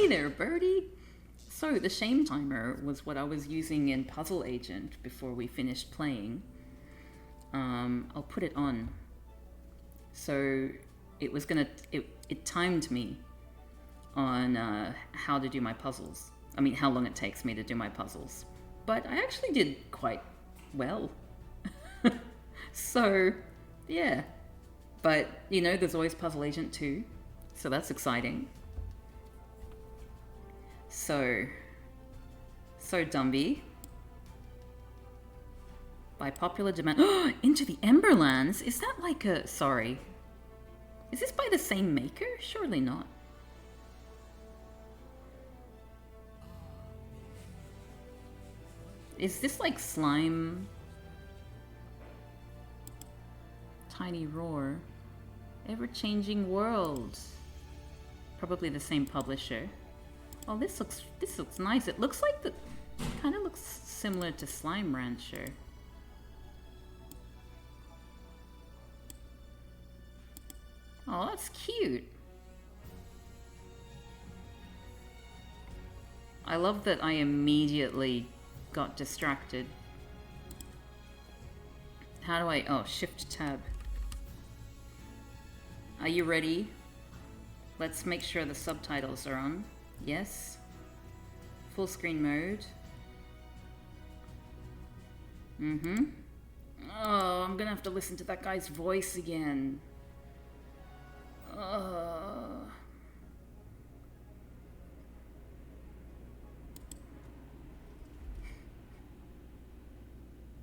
there, birdie. So the shame timer was what I was using in Puzzle Agent before we finished playing. I'll put it on. So it was gonna, it timed me on how to do my puzzles. I mean, how long it takes me to do my puzzles. But I actually did quite well. So, yeah. But, you know, there's always Puzzle Agent 2. So that's exciting. So Dumby. By popular demand. Into the Emberlands? Is that like a... Sorry. Is this by the same maker? Surely not. Is this like Slime? Tiny Roar. Ever-changing worlds. Probably the same publisher. Oh, this looks nice. It looks like the... kind of looks similar to Slime Rancher. Oh, that's cute. I love that I immediately got distracted. How do I... Oh, Shift Tab. Are you ready? Let's make sure the subtitles are on. Yes. Full screen mode. Mm-hmm. Oh, I'm gonna have to listen to that guy's voice again.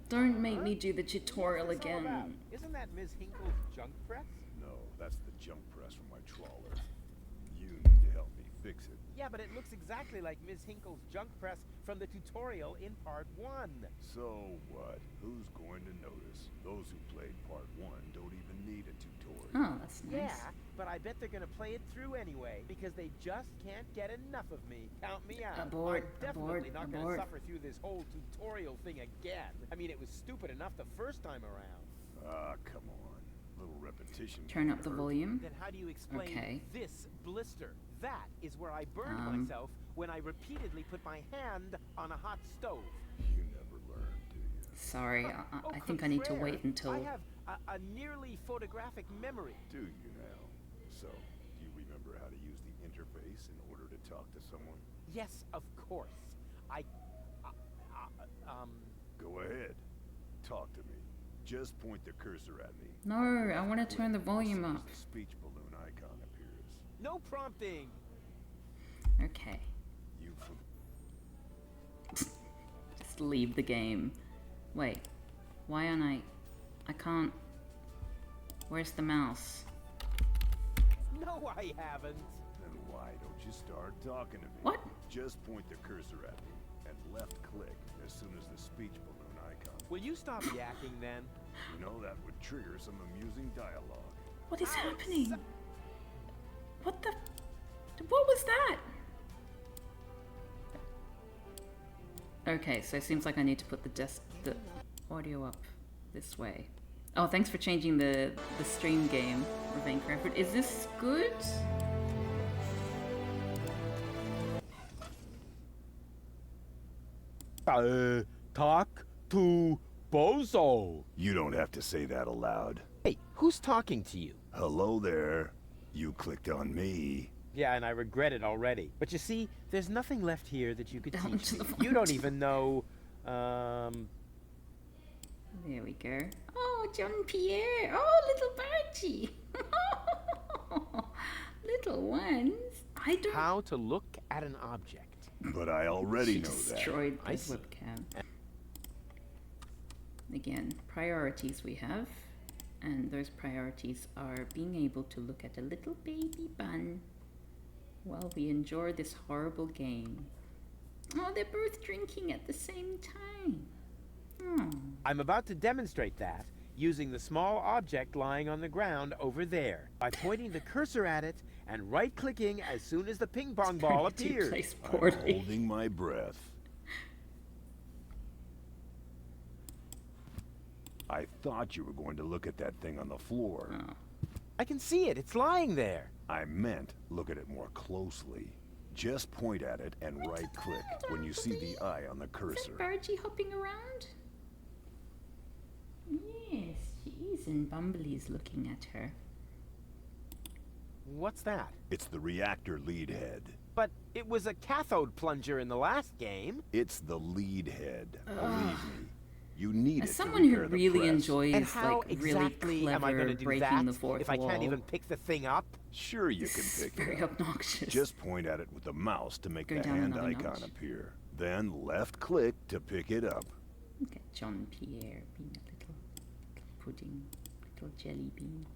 Don't make me do the tutorial again. Isn't that Ms. Hinkle's junk press? No, that's the junk press from my trawler. You need to help me fix it. Yeah, but it looks exactly like Ms. Hinkle's junk press from the tutorial in part 1. So what? Who's going to notice? Those who played part 1 don't even need a tutorial. Oh, that's nice. Yeah, but I bet they're gonna play it through anyway, because they just can't get enough of me. Count me out. Abort, I'm definitely abort, not abort. gonna suffer through this whole tutorial thing again. I mean, it was stupid enough the first time around. Ah, come on. Little repetition. Turn can't up the hurt. volume. Then how do you explain Okay. this blister? That is where I burned myself when I repeatedly put my hand on a hot stove. You never learn, do you? Sorry, I think I need to wait until... I have a nearly photographic memory. Do you now? So, do you remember how to use the interface in order to talk to someone? Yes, of course. Go ahead. Talk to me. Just point the cursor at me. No, I want to turn the volume As soon up. as the speech balloon icon appears. No prompting. Okay. You Just leave the game. Wait. Why aren't I can't... Where's the mouse? No, I haven't. Then why don't you start talking to me? What? Just point the cursor at me and left click as soon as the speech balloon icon. Will you stop yakking then? You know that would trigger some amusing dialogue. What is happening? What the... What was that? Okay, so it seems like I need to put the audio up this way. Oh, thanks for changing the stream game, Ravane Crawford. Is this good? Talk to Bozo. You don't have to say that aloud. Hey, who's talking to you? Hello there. You clicked on me. Yeah, and I regret it already. But you see, there's nothing left here that you could Down teach to me. the You don't even know, There we go. Oh, John Pierre. Oh, little Bertie. Little ones. I don't... how to look at an object. But I already She know that. destroyed I the see. webcam. Again, priorities we have. And those priorities are being able to look at a little baby bun while we enjoy this horrible game. Oh, they're both drinking at the same time. Oh. I'm about to demonstrate that using the small object lying on the ground over there by pointing the cursor at it and right-clicking as soon as the ping pong ball appears. Place I'm poorly. holding my breath. I thought you were going to look at that thing on the floor. Oh. I can see it. It's lying there. I meant look at it more closely. Just point at it and right-click when you see the eye on the Is cursor. that Bargy hopping around? Yes, she is, and Bumbly's looking at her. What's that? It's the reactor lead head. But it was a cathode plunger in the last game. It's the lead head. Believe me. You need As it someone to who repair the really press. enjoys And how like really exactly am I clever going to do breaking that the fourth if I wall, can't even pick the thing up? Sure you can it's pick very it up. obnoxious. Just point at it with the mouse to make Go the down hand another icon notch. appear. Then left-click to pick it up. Look at John Pierre being a little pudding, little jelly bean.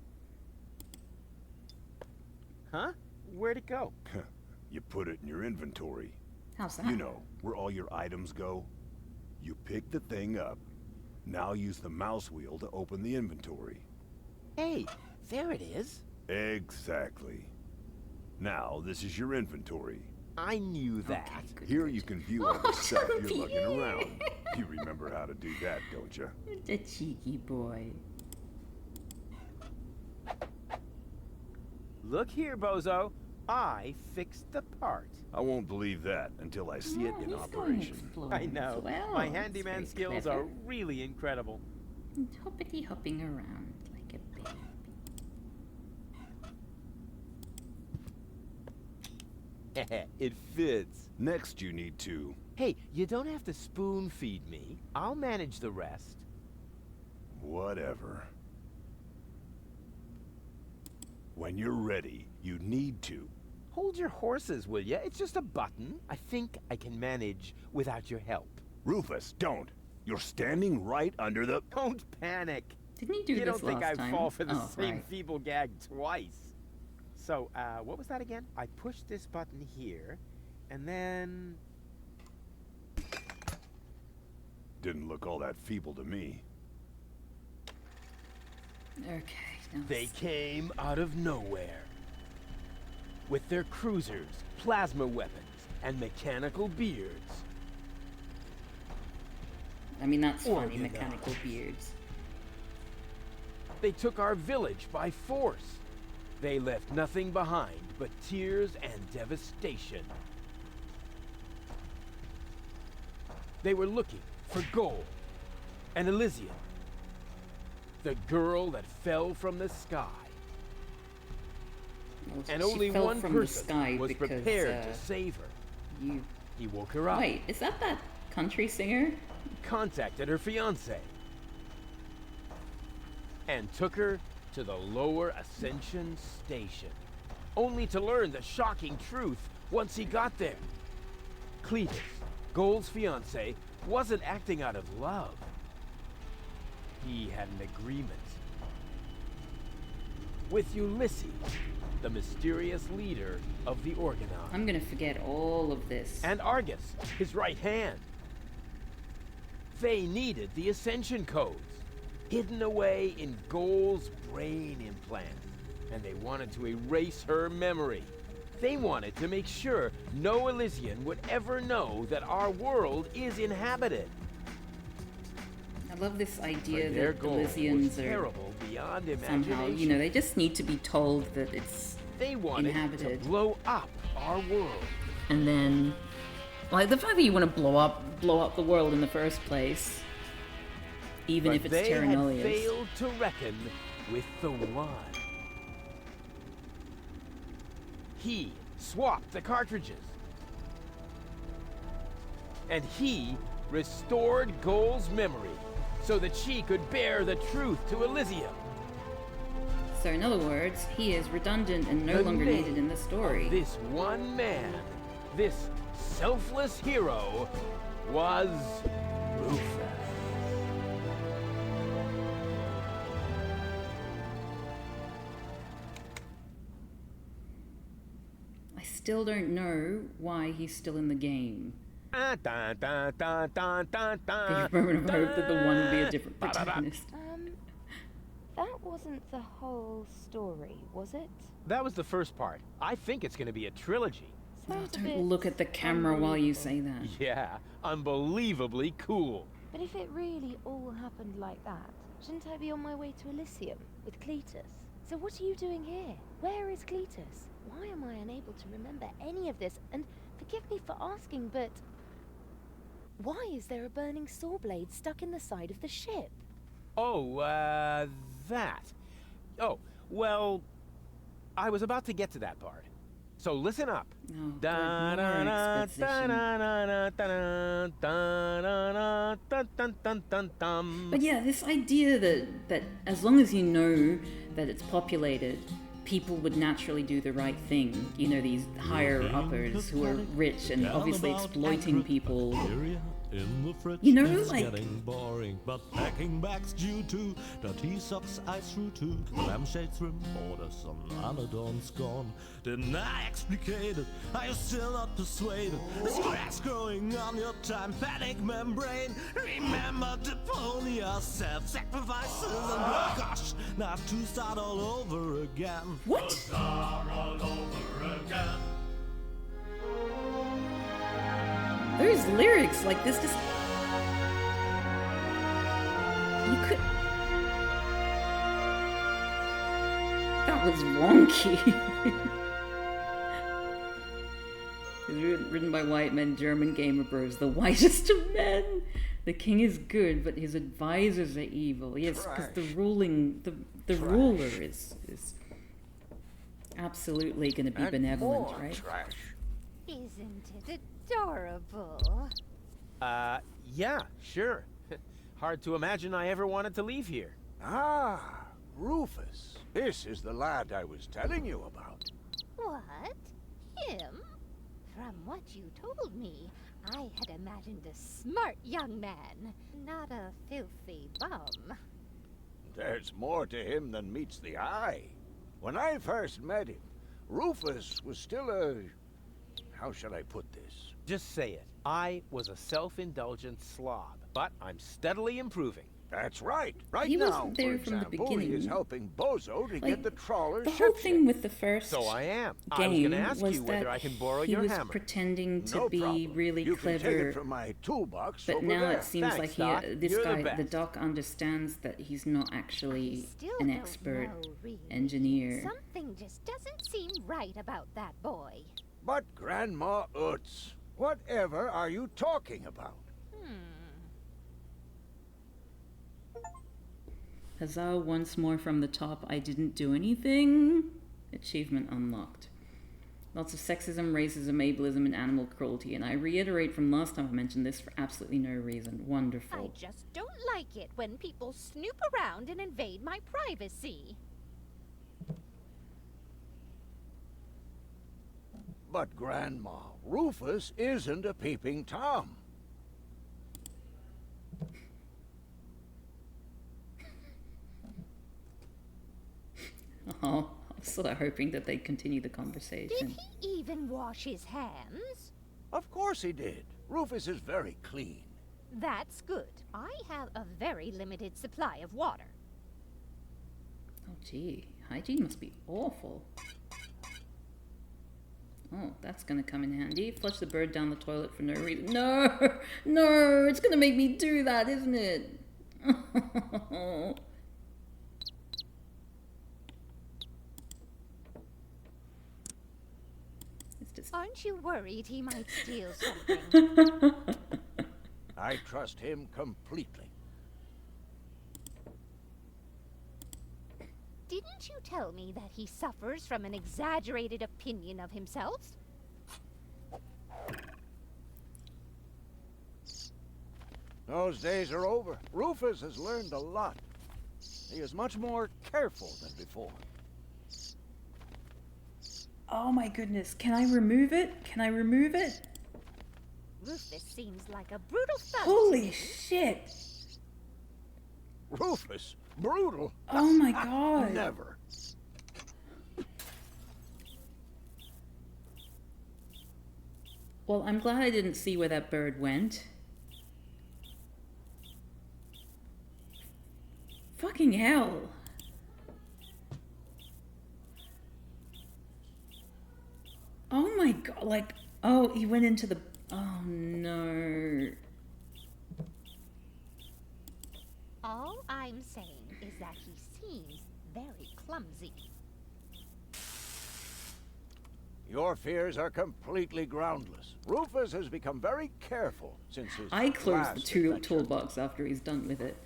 Huh? Where'd it go? You put it in your inventory. How's that? You know, where all your items go. You pick the thing up. Now use the mouse wheel to open the inventory. Hey, there it is. Exactly. Now, this is your inventory. I knew that. Okay, good, Here good. you can view all the stuff John you're lugging Pierre. around. You remember how to do that, don't you? The cheeky boy. Look here, Bozo. I fixed the part. I won't believe that until I see it in he's going operation. exploring I as know. well. My That's handyman very skills clever. are really incredible. And hoppity hopping around like a baby. It fits. Next, you need to... Hey, you don't have to spoon feed me. I'll manage the rest. Whatever. When you're ready, you need to... Hold your horses, will ya? It's just a button. I think I can manage without your help. Rufus, don't! You're standing right under the... Don't panic. Didn't he do You this don't think last I'd time? fall for the Oh, same right. feeble gag twice. So, what was that again? I pushed this button here, and then... Didn't look all that feeble to me. Okay. Now They came out of nowhere. With their cruisers, plasma weapons, and mechanical beards. I mean, that's funny, Organized. mechanical beards. They took our village by force. They left nothing behind but tears and devastation. They were looking for gold and Elysium, the girl that fell from the sky. Well, And she only fell one from the person sky was because, prepared to save her. You... He woke her up, Wait, is that country singer? contacted her fiancé, and took her to the lower Ascension station, only to learn the shocking truth once he got there. Cletus, Gold's fiancé, wasn't acting out of love. He had an agreement with Ulysses, the mysterious leader of the Orgonon, I'm gonna forget all of this. and Argus, his right hand. They needed the Ascension codes, hidden away in Gold's brain implant, and they wanted to erase her memory. They wanted to make sure no Elysian would ever know that our world is inhabited. I love this idea But their that goal was Elysians are terrible beyond imagination. somehow, you know, they just need to be told that it's They wanted inhabited. to blow up our world. And then, like, the fact that you want to blow up the world in the first place, even But if it's they Terra had Nullius. failed to reckon with the One. He swapped the cartridges. And he restored Goal's memory so that she could bear the truth to Elysium. So, in other words, he is redundant and no The longer name needed in the story. This one man, this selfless hero, was Rufus. I still don't know why he's still in the game. Ah, dun, dun, dun, dun, dun, The dun, moment of hope that the one would be a different Ba-ba-ba. protagonist. That wasn't the whole story, was it? That was the first part. I think it's going to be a trilogy. Oh, Sounds a don't bit look at the camera while you say unbelievable. that. Yeah, unbelievably cool. But if it really all happened like that, shouldn't I be on my way to Elysium with Cletus? So what are you doing here? Where is Cletus? Why am I unable to remember any of this? And forgive me for asking, but why is there a burning saw blade stuck in the side of the ship? Oh, that. Oh, well, I was about to get to that part. So listen up. Oh, good. More exposition. But yeah, this idea that as long as you know that it's populated, people would naturally do the right thing. You know, these higher uppers who are rich and obviously exploiting people. You know, like, getting boring, but packing bags due to dirty socks ice through to the lampshades rim borders on Anadon's gone. Didn't I explicate it? Are you still not persuaded? There's cracks growing on your tympanic membrane. Remember Deponia, self-sacrifices, and oh gosh, not to start all over again. what? Start all over again. Those lyrics, like this just... You could... That was wonky. It was written by white men, German gamer bros, the whitest of men. The king is good, but his advisors are evil. Yes, because the ruler is absolutely going to be benevolent, right? Trash. Isn't it adorable? Yeah, sure. Hard to imagine I ever wanted to leave here. Ah, Rufus. This is the lad I was telling you about. What? Him? From what you told me, I had imagined a smart young man, not a filthy bum. There's more to him than meets the eye. When I first met him, Rufus was still a... How shall I put this? Just say it. I was a self-indulgent slob, but I'm steadily improving. That's right. Right He now, wasn't there for from the example, he is beginning. helping Bozo to Like, get the trawler The whole ship thing with the first So I am. I was game gonna ask was you whether that I can borrow he your was hammer. pretending to No be problem. really You can take clever. it from my toolbox But over now there. it seems Thanks, like Doc. this You're the guy, the best. doc, understands that he's not actually Still an don't expert know, really. engineer. Something just doesn't seem right about that boy. But Grandma Utz, whatever are you talking about? Huzzah, once more from the top, I didn't do anything. Achievement unlocked. Lots of sexism, racism, ableism, and animal cruelty, and I reiterate from last time I mentioned this for absolutely no reason. I Wonderful. just don't like it when people snoop around and invade my privacy. But Grandma, Rufus isn't a peeping Tom. Oh, I was sort of hoping that they'd continue the Did conversation. he even wash his hands? Of course he did. Rufus is very clean. That's good. I have a very limited supply of water. Oh, gee. Hygiene must be awful. Oh, that's gonna come in handy. Flush the bird down the toilet for no reason. No! No! It's gonna make me do that, isn't it? It's just... Aren't you worried he might steal something? I trust him completely. Didn't you tell me that he suffers from an exaggerated opinion of himself? Those days are over. Rufus has learned a lot. He is much more careful than before. Oh my goodness. Can I remove it? Can I remove it? Rufus seems like a brutal thug. Holy shit! Rufus? Brutal? Oh my god. Never. Well, I'm glad I didn't see where that bird went. Fucking hell. Oh my god, like, oh, he went into the, oh no. All I'm saying is that he seems very clumsy. Your fears are completely groundless. Rufus has become very careful since his I close the last adventure. toolbox after he's done with it.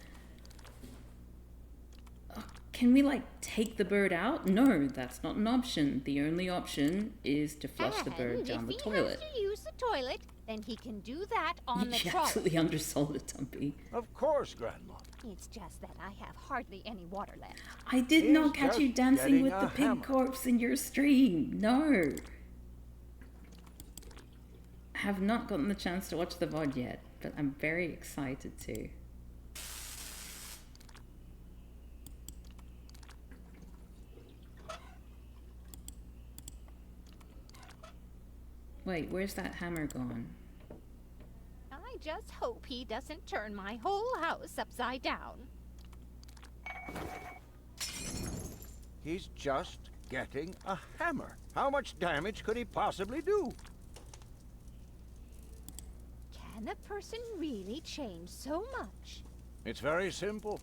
Can we, like, take the bird out? No, that's not an option. The only option is to flush the bird down the If toilet. he has to use the toilet, then he can do that on the You trolley. absolutely undersold it, Tumpy. Of course, Grandma. It's just that I have hardly any water left. I did He's not catch you just dancing getting with a the pig hammer. corpse in your stream. No. I have not gotten the chance to watch the VOD yet, but I'm very excited to. Wait, where's that hammer gone? I just hope he doesn't turn my whole house upside down. He's just getting a hammer. How much damage could he possibly do? Can a person really change so much? It's very simple.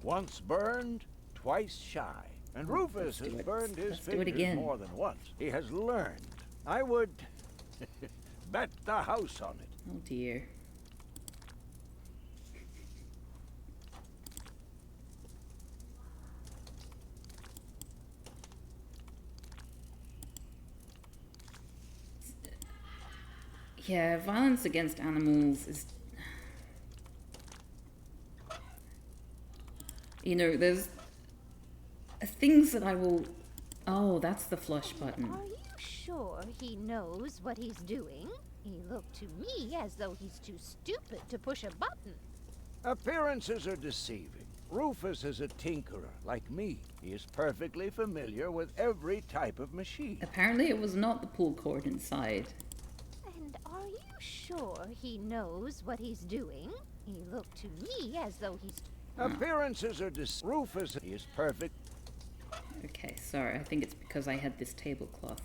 Once burned, twice shy. And Rufus has do it. burned his Let's do it fingers again. more than once. He has learned. I would bet the house on it. Oh dear. Yeah, violence against animals is... You know, there's things that I will... Oh, that's the flush button. Are you sure he knows what he's doing? He looked to me as though he's too stupid to push a button. Appearances are deceiving. Rufus is a tinkerer, like me. He is perfectly familiar with every type of machine. Apparently it was not the pull cord inside. And are you sure he knows what he's doing? He looked to me as though he's... Appearances are Rufus is perfect. Okay, sorry, I think it's because I had this tablecloth.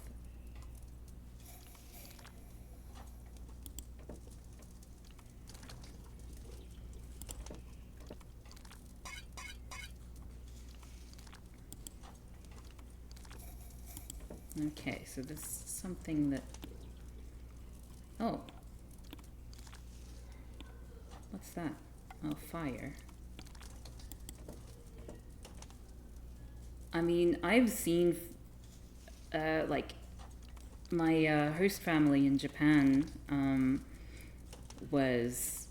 Okay, so this is something that... Oh. What's that? Oh, fire. I mean, I've seen, like, my host family in Japan was,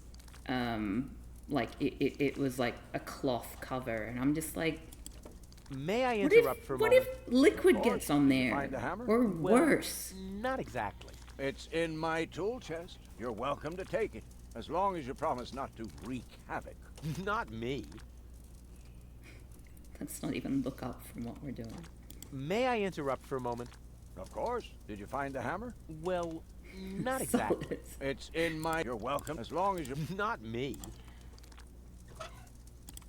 like, it was like a cloth cover, and I'm just like, May I what interrupt for a what moment? if liquid Of course. gets on there? Find a hammer? Or Well, worse. Not exactly. It's in my tool chest. You're welcome to take it, as long as you promise not to wreak havoc. Not me. Let's not even look up from what we're doing. May I interrupt for a moment? Of course. Did you find the hammer? Well, not So exactly. it's- It's in my... You're welcome, as long as you... Not me.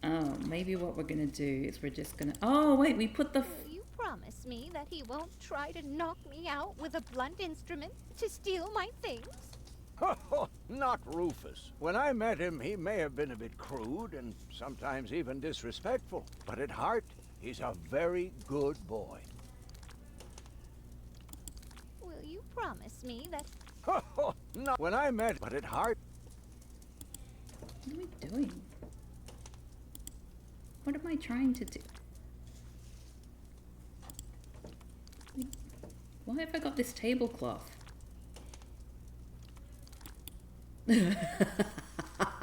Oh, maybe what we're gonna do is we're just gonna... Oh, wait, we put the... Will you promise me that he won't try to knock me out with a blunt instrument to steal my things? Not Rufus. When I met him, he may have been a bit crude and sometimes even disrespectful. But at heart, he's a very good boy. Will you promise me that... Not when I met... But at heart... What are we doing? What am I trying to do? Why have I got this tablecloth?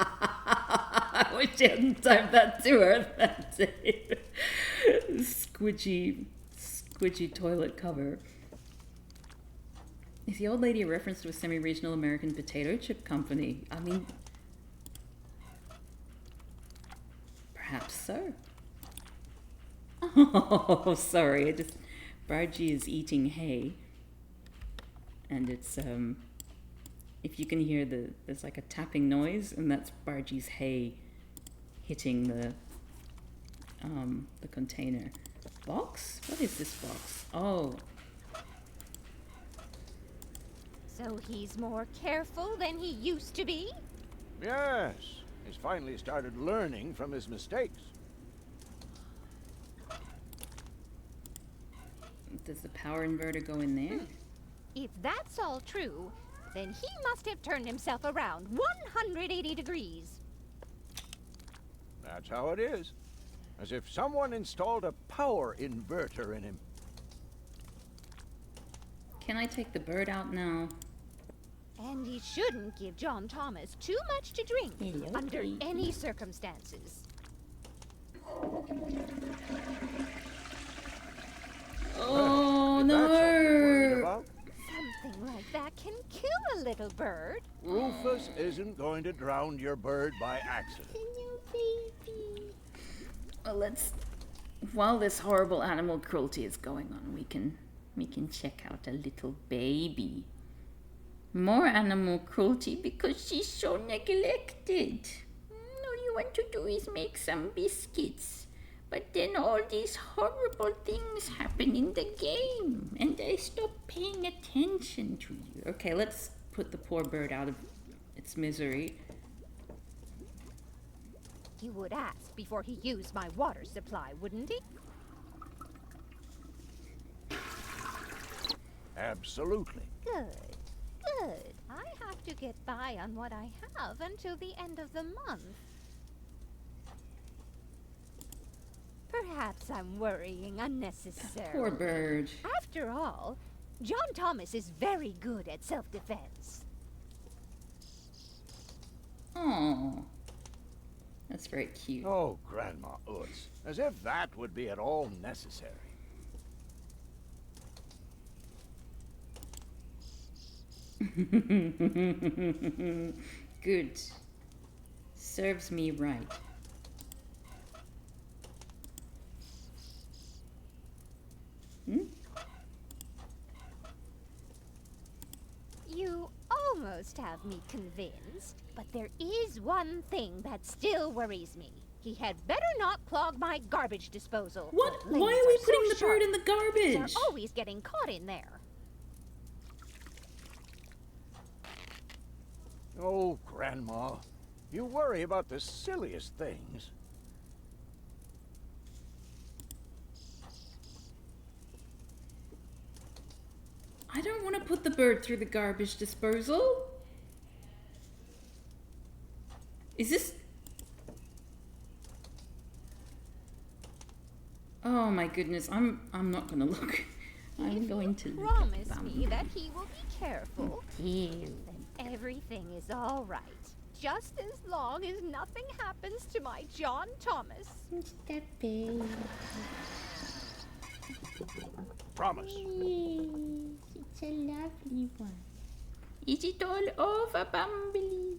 I wish I hadn't typed that to her that day. Squidgy toilet cover. Is the old lady a reference to a semi-regional American potato chip company? I mean... Perhaps so. Oh, sorry. I just... Bargy is eating hay. And it's, if you can hear there's like a tapping noise, and that's Bargy's hay hitting the container. Box? What is this box? Oh, So he's more careful than he used to be? Yes. He's finally started learning from his mistakes. Does the power inverter go in there? If that's all true, then he must have turned himself around 180 degrees. That's how it is. As if someone installed a power inverter in him. Can I take the bird out now? And he shouldn't give John Thomas too much to drink Hello, under baby. any circumstances. Oh That's all you're worried no! about. Something like that can kill a little bird. Rufus isn't going to drown your bird by accident. Hello, baby. Well, let's. While this horrible animal cruelty is going on, we can check out a little baby. More animal cruelty because she's so neglected. All you want to do is make some biscuits. But then all these horrible things happen in the game, and I stop paying attention to you. Okay, let's put the poor bird out of its misery. He would ask before he used my water supply, wouldn't he? Absolutely. Good. Good. I have to get by on what I have until the end of the month. Perhaps I'm worrying unnecessarily. Poor bird. After all, John Thomas is very good at self-defense. Oh, that's very cute. Oh, Grandma Utz. As if that would be at all necessary. Good. Serves me right. You almost have me convinced, but there is one thing that still worries me. He had better not clog my garbage disposal. What? The Why blades are we so putting the sharp. bird in the garbage? They're always getting caught in there. Oh, Grandma. You worry about the silliest things. I don't want to put the bird through the garbage disposal. Is this... Oh my goodness, I'm not gonna look. I'm going to look at Promise them. me that he will be careful. Ew. Then everything is all right. Just as long as nothing happens to my John Thomas. That baby. Promise. Yes, it's a lovely one. Is it all over, Bumblebee?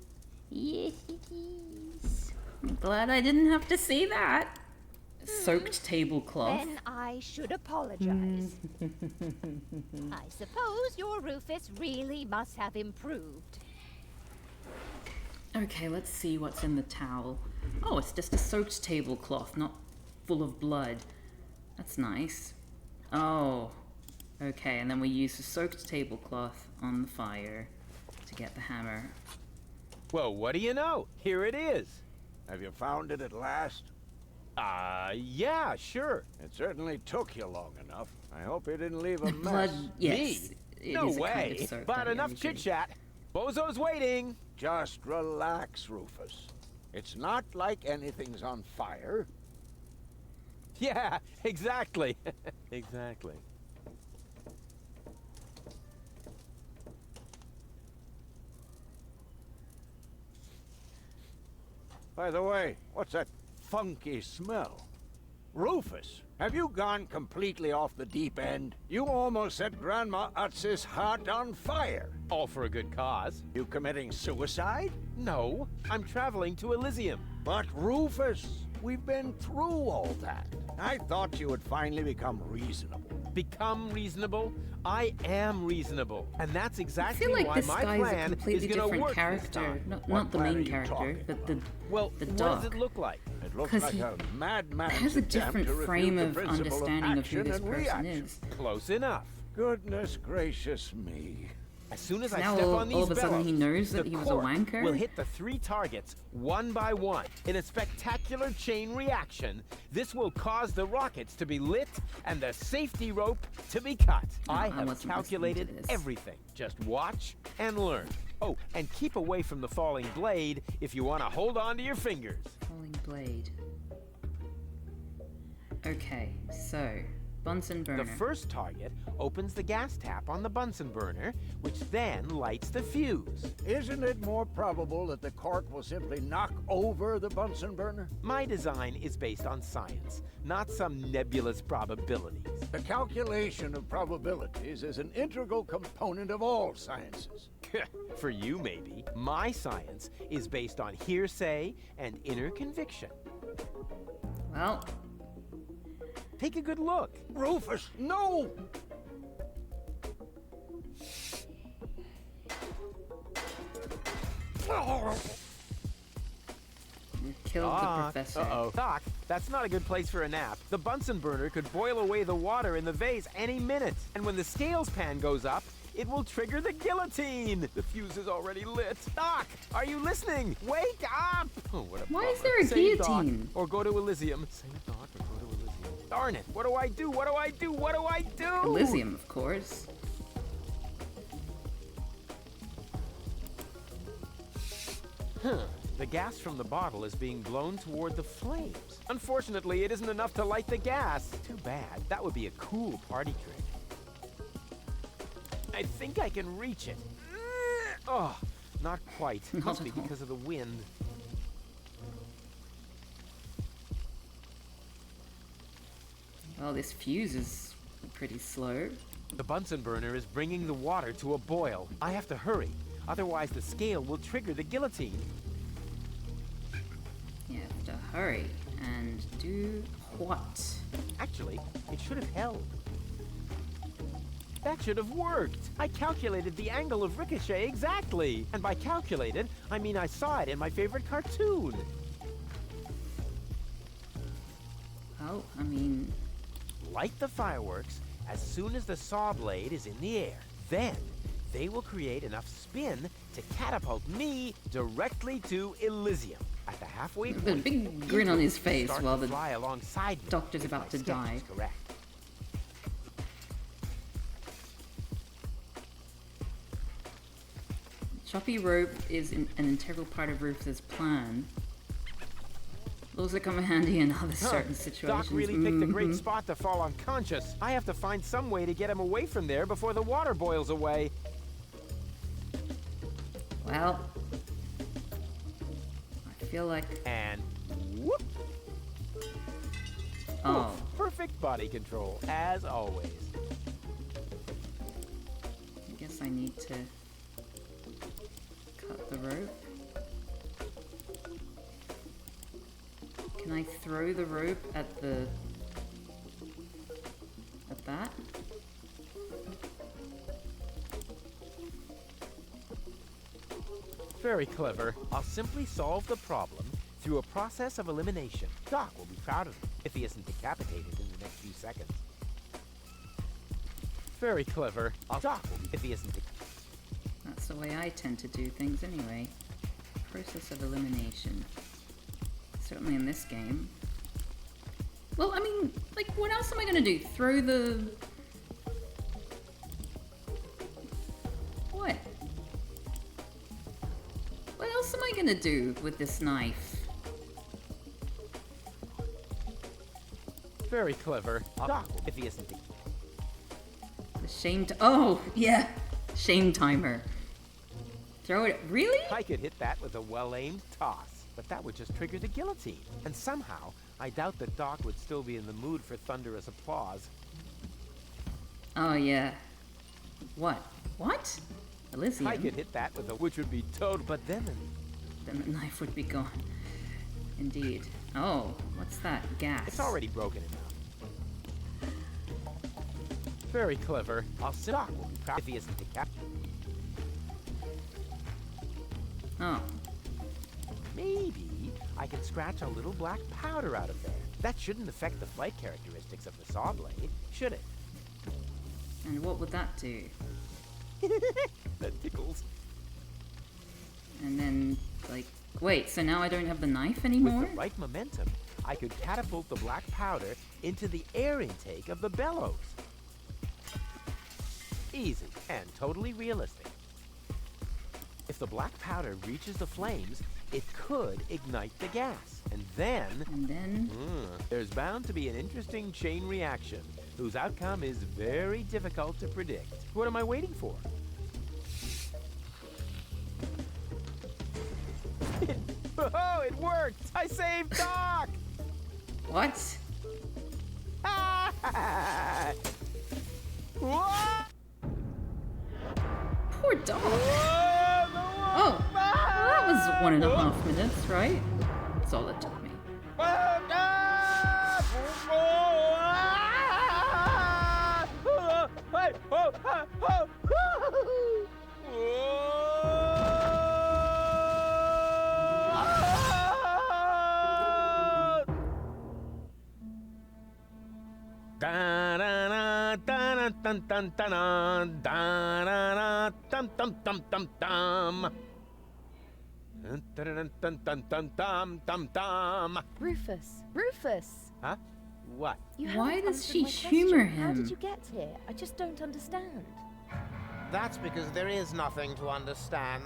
Yes, it is. I'm glad I didn't have to see that. Soaked tablecloth. Then I should apologize. I suppose your Rufus really must have improved. Okay, let's see what's in the towel. Oh, it's just a soaked tablecloth, not full of blood. That's nice. Oh, okay, and then we use the soaked tablecloth on the fire to get the hammer. Well, what do you know? Here it is. Have you found it at last? Yeah, sure. It certainly took you long enough. I hope you didn't leave a mess. Blood, yes. Me? It No is a way. kind of soaked, But I enough agree. chit-chat. Bozo's waiting. Just relax, Rufus. It's not like anything's on fire. Yeah, exactly. Exactly. By the way, what's that funky smell? Rufus, have you gone completely off the deep end? You almost set Grandma Utz's heart on fire. All for a good cause. You committing suicide? No, I'm traveling to Elysium. But Rufus, we've been through all that. I thought you would finally become reasonable. Become reasonable? I am reasonable. And that's I exactly feel like why this my guy's a plan is completely gonna different work this character. time. Not What the plan are main you character, talking but the Well, the what dog. does it look like? It looks 'Cause like he a madman's has a attempt different to refute frame the of principle understanding of who action this and person reaction. is. Close enough. Goodness gracious me. As soon as I Now step all on these of a sudden he bellows, knows that the he was a cork wanker? will hit the 3 targets one by one. In a spectacular chain reaction, this will cause the rockets to be lit and the safety rope to be cut. I wasn't have listening calculated to this. everything. Just watch and learn. Oh, and keep away from the falling blade if you want to hold on to your fingers. Falling blade. Okay, so Bunsen burner. The first target opens the gas tap on the Bunsen burner, which then lights the fuse. Isn't it more probable that the cork will simply knock over the Bunsen burner? My design is based on science, not some nebulous probabilities. The calculation of probabilities is an integral component of all sciences. For you, maybe. My science is based on hearsay and inner conviction. Well, Take a good look. Rufus, no! you killed the professor. Uh-oh. Doc, that's not a good place for a nap. The Bunsen burner could boil away the water in the vase any minute. And when the scales pan goes up, it will trigger the guillotine. The fuse is already lit. Doc, are you listening? Wake up! Oh, what a Why is bummer. there a Say guillotine? Doc, or go to Elysium. Say Doc or go to Elysium. Darn it. What do I do? What do I do? What do I do? Elysium, of course. The gas from the bottle is being blown toward the flames. Unfortunately, it isn't enough to light the gas. Too bad. That would be a cool party trick. I think I can reach it. Oh, not quite. Not Must be at all. because of the wind. Well, this fuse is pretty slow. The Bunsen burner is bringing the water to a boil. I have to hurry, otherwise the scale will trigger the guillotine. You have to hurry and do what? Actually, it should have held. That should have worked. I calculated the angle of ricochet exactly. And by calculated, I mean I saw it in my favorite cartoon. Well, I mean, Light the fireworks as soon as the saw blade is in the air. Then, they will create enough spin to catapult me directly to Elysium. At the halfway with a point, big grin on his face start while to the fly alongside me doctor's if about my to sketch die. is correct. choppy rope is an integral part of Rufus's plan. Those that come in handy in other certain situations. Doc really picked a great Mhm. spot to fall unconscious. I have to find some way to get him away from there before the water boils away. Well, I feel like... And whoop! Oh, Oof, perfect body control, as always. I guess I need to cut the rope. Can I throw the rope at that? Very clever. I'll simply solve the problem through a process of elimination. Doc will be proud of me if he isn't decapitated in the next few seconds. Very clever. Doc will be if he isn't That's the way I tend to do things anyway. Process of elimination. Certainly in this game. Well, I mean, like, what else am I gonna do? Throw the... What? What else am I gonna do with this knife? Very clever. Doc will if he isn't The shame oh, yeah. Shame timer. Throw it. Really? I could hit that with a well-aimed toss, but that would just trigger the guillotine. And somehow, I doubt that Doc would still be in the mood for thunderous applause. Oh, yeah. What? What? Elysium? I could hit that with a which would be total, but then Then the knife would be gone. Indeed. Oh, what's that? Gas. it's already broken enough. Very clever. Doc will be proud if he isn't decapitated. Oh. Maybe I can scratch a little black powder out of there. That shouldn't affect the flight characteristics of the saw blade, should it? And what would that do? That tickles. And then, like, wait, so now I don't have the knife With anymore? the right momentum, I could catapult the black powder into the air intake of the bellows. Easy and totally realistic. If the black powder reaches the flames, it could ignite the gas. And then, there's bound to be an interesting chain reaction whose outcome is very difficult to predict. What am I waiting for? Oh, it worked! I saved Doc! What? What? Poor dog. Oh, well, that was 1.5 minutes, right? That's all it took me. Rufus! Rufus! Huh? What? You Why haven't does answered she my humor question. How him? did you get here? I just don't understand. That's because there is nothing to understand.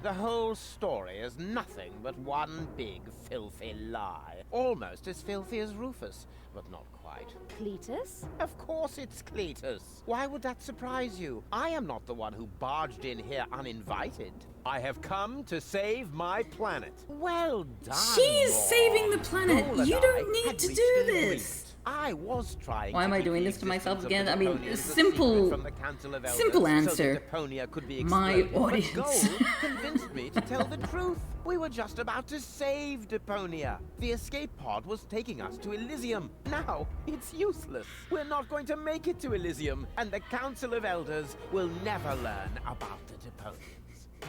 The whole story is nothing but one big, filthy lie. Almost as filthy as Rufus, but not quite. Cletus? Of course it's Cletus. Why would that surprise you? I am not the one who barged in here uninvited. I have come to save my planet. Well done. She's Morn. saving the planet. Cole and You I don't need had to reached do an this. agreement. I was trying Why to am I keep doing the this to myself existence of again? the I mean, Deponians a simple- secret from the Council of Elders simple so answer. that Deponia could be My exploded. audience. But Gold convinced me to tell the truth. We were just about to save Deponia. The escape pod was taking us to Elysium. Now, it's useless. We're not going to make it to Elysium, and the Council of Elders will never learn about the Deponians.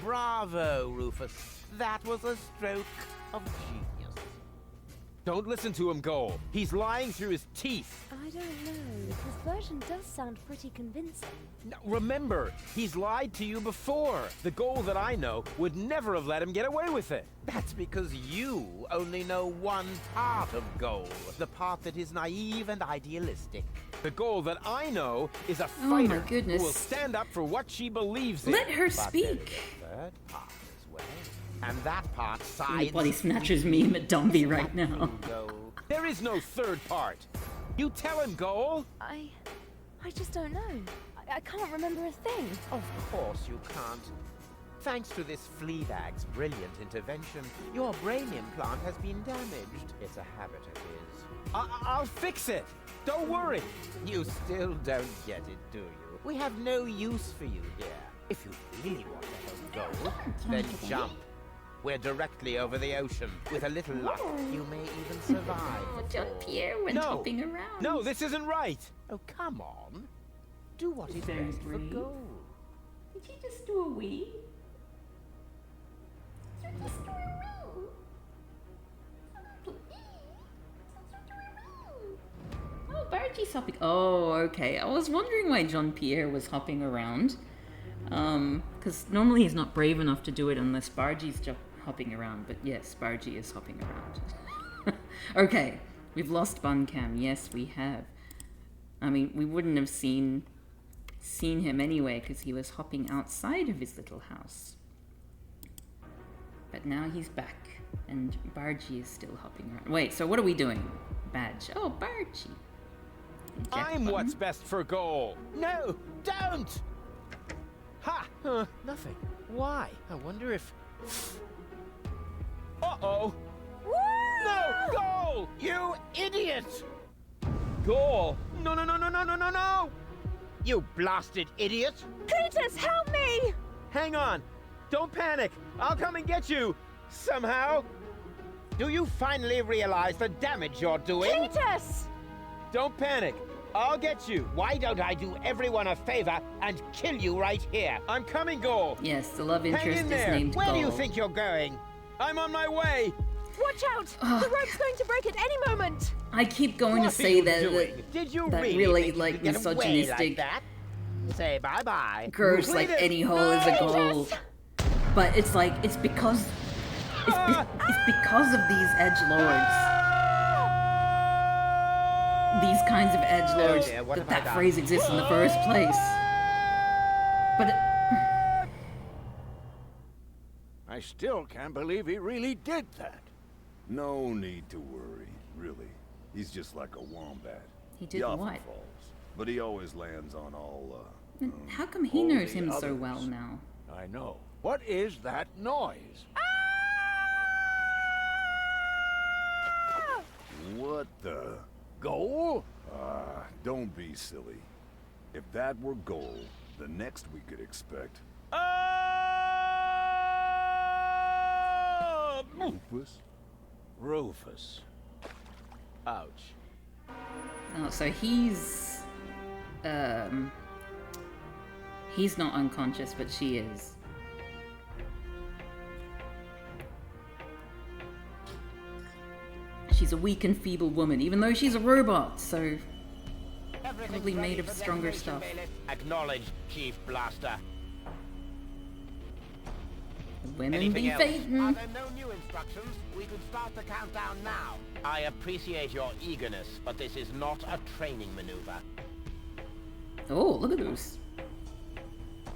Bravo, Rufus. That was a stroke of genius. Don't listen to him, Goal. He's lying through his teeth. I don't know. His version does sound pretty convincing. Now, remember, he's lied to you before. The Goal that I know would never have let him get away with it. That's because you only know one part of Goal, the part that is naive and idealistic. The Goal that I know is a Oh my fighter goodness. who will stand up for what she believes in. Let her But there's speak. a third part as well. And that part The sides body snatchers meme at Dombey right now. Goal. There is no third part. You tell him, Goal. I just don't know. I can't remember a thing. Of course you can't. Thanks to this Fleabag's brilliant intervention, your brain implant has been damaged. It's a habit of his. I'll fix it. Don't worry. You still don't get it, do you? We have no use for you here. If you really want to help Gold, then jump. We're directly over the ocean. With a little luck, you may even survive. Oh, John Pierre went No. hopping around. No, this isn't right. Oh, come on. Do what is Very best for brave. Gold. Did you just do a wee? Did you just do a wee? Oh, Bargie's hopping. Oh, okay. I was wondering why John Pierre was hopping around. Because normally he's not brave enough to do it unless Bargie's hopping around. But yes, Bargie is hopping around. Okay, we've lost Buncam. Yes, we have. I mean, we wouldn't have seen him anyway because he was hopping outside of his little house. But now he's back, and Bargie is still hopping around. Wait, so what are we doing? Badge. Oh, Bargie. Eject I'm button. what's best for Goal. No, don't! Ha! Nothing. Why? I wonder if... Uh-oh. No, Goal! You idiot! Goal! No, no, no, no, no, no, no, no! You blasted idiot! Cletus, help me! Hang on. Don't panic. I'll come and get you. Somehow. Do you finally realize the damage you're doing? Cletus! Don't panic. I'll get you. Why don't I do everyone a favor and kill you right here? I'm coming, Goal. Yes, the love interest in is there. named Where do you Goal. think you're going? I'm on my way. Watch out! The rope's going to break at any moment! I keep going What to are say you that, doing? Did you that really really think you like could get away misogynistic like that? Say bye-bye. Gross, like any hole is a goal. But it's like, it's because of these edgelords. These kinds of edgelords dear, what have I that done? phrase exists in the first place. But I still can't believe he really did that. No need to worry, really. He's just like a wombat. he did often what? falls, but he always lands on all, And how come he all knows the him so others. well now? I know. What is that noise? What the? Goal? Don't be silly. If that were gold, the next we could expect. Rufus? Rufus. Ouch. Oh, so he's not unconscious, but she is. She's a weak and feeble woman, even though she's a robot, so probably made of stronger stuff. Acknowledge, Chief Blaster. Women Anything be else? Are fighting. there no new instructions? We could start the countdown now. I appreciate your eagerness, but this is not a training maneuver. Oh, look at those.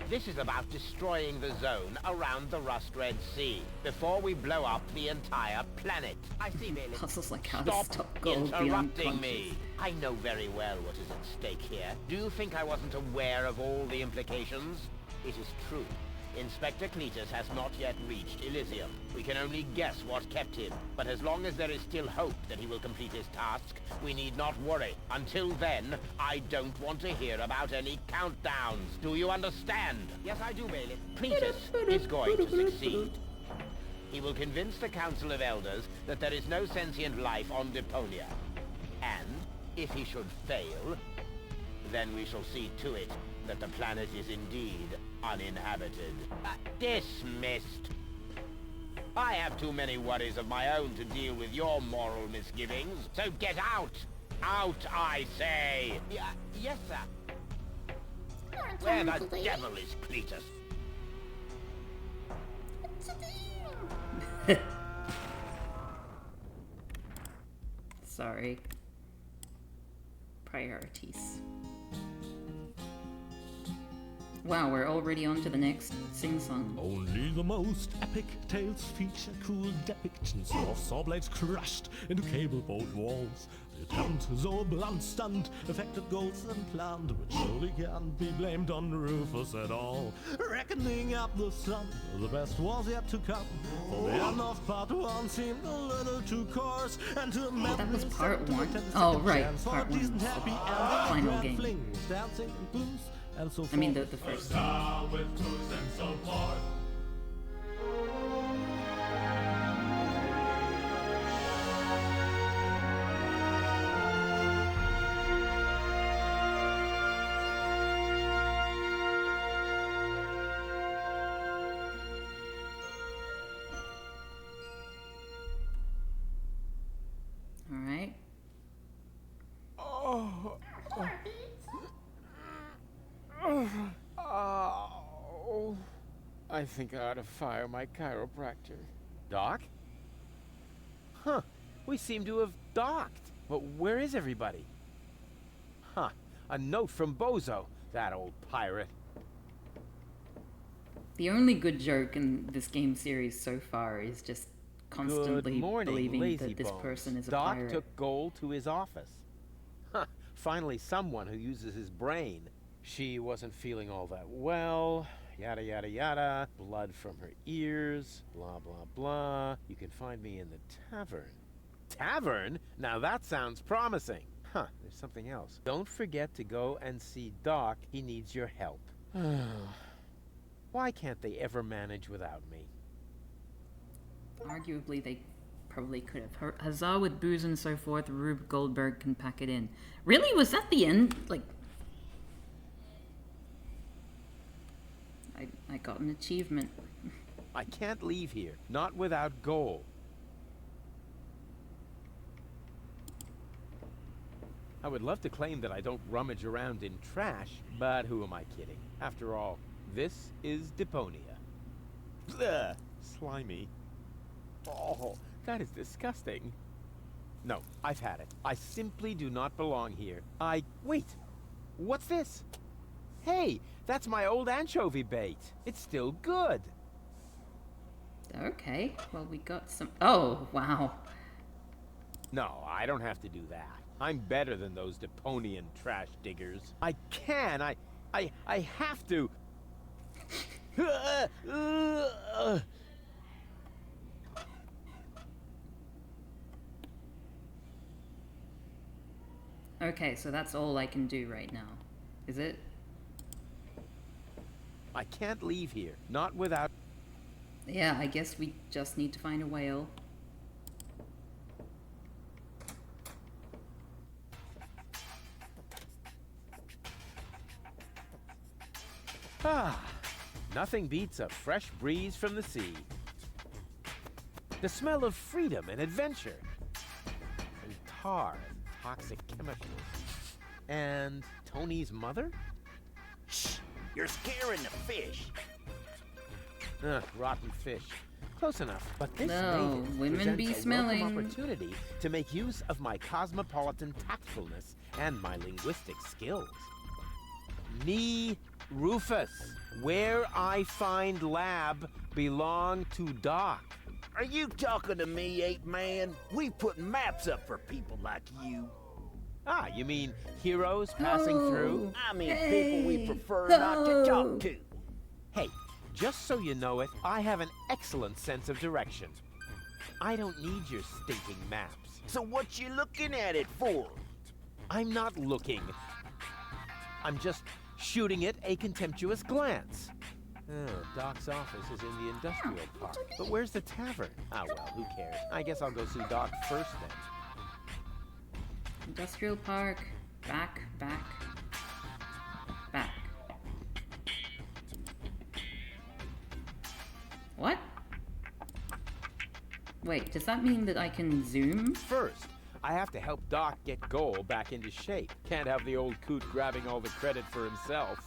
This is about destroying the zone around the Rust Red Sea before we blow up the entire planet. I see, Bailiff. Puzzles like how to Stop stop gold beyond interrupting me. conscious. I know very well what is at stake here. Do you think I wasn't aware of all the implications? It is true. Inspector Cletus has not yet reached Elysium. We can only guess what kept him, but as long as there is still hope that he will complete his task, we need not worry. Until then, I don't want to hear about any countdowns. Do you understand? Yes, I do, Bailiff. Cletus is going to succeed. He will convince the Council of Elders that there is no sentient life on Deponia. And, if he should fail, then we shall see to it that the planet is indeed uninhabited. Dismissed. I have too many worries of my own to deal with your moral misgivings, so get out! Out, I say! Yes, sir. Where the devil is Cletus? Sorry. Priorities. Wow, we're already on to the next sing-song. Only the most epic tales feature cool depictions of saw blades crushed into cable boat walls. The attempt, though a blunt stunt, affected goals and planned, which surely can't be blamed on Rufus at all. Reckoning up the sum, the best was yet to come. For the end of part one seemed a little too coarse, and to That was part one? pretend Oh, second right, chance for part a decent one. happy Final ending, grand game. flings, dancing and booze, and so forth. I mean, the first one. All right. Oh, I think I ought to fire my chiropractor. Doc? Huh, we seem to have docked. But where is everybody? Huh, a note from Bozo, that old pirate. The only good joke in this game series so far is just constantly Good morning, believing Lazy that this Bones. person is a Doc pirate. took Gold to his office. Huh, finally someone who uses his brain. She wasn't feeling all that well, yada yada yada, blood from her ears, blah blah blah. You can find me in the tavern. Tavern? Now that sounds promising. Huh, there's something else. Don't forget to go and see Doc. He needs your help. Why can't they ever manage without me? Arguably, they probably could have. Huzzah with booze and so forth, Rube Goldberg can pack it in. Really? Was that the end? Like... I got an achievement. I can't leave here, not without Gold. I would love to claim that I don't rummage around in trash, but who am I kidding? After all, this is Deponia. Ugh, slimy. Oh, that is disgusting. No, I've had it. I simply do not belong here. Wait! What's this? Hey, that's my old anchovy bait. It's still good. Okay, well, we got some... Oh, wow. No, I don't have to do that. I'm better than those Deponian trash diggers. I have to. Okay, so that's all I can do right now. Is it? I can't leave here. Not without... Yeah, I guess we just need to find a whale. Ah, nothing beats a fresh breeze from the sea. The smell of freedom and adventure. And tar and toxic chemicals. And Tony's mother? Shh! You're scaring the fish. Ugh, rotten fish. Close enough. But this No, native women presents be a welcome smelling. opportunity to make use of my cosmopolitan tactfulness and my linguistic skills. Me, Rufus, where I find lab belong to Doc. Are you talking to me, ape man? We put maps up for people like you. Ah, you mean heroes passing through? I mean Hey, people we prefer not to ho. talk to. Hey, just so you know it, I have an excellent sense of direction. I don't need your stinking maps. So what you looking at it for? I'm not looking. I'm just shooting it a contemptuous glance. Oh, Doc's office is in the industrial park. But where's the tavern? Ah, well, who cares? I guess I'll go see Doc first then. Industrial park. Back, back, back. What? Wait, does that mean that I can zoom? First, I have to help Doc get Goal back into shape. Can't have the old coot grabbing all the credit for himself.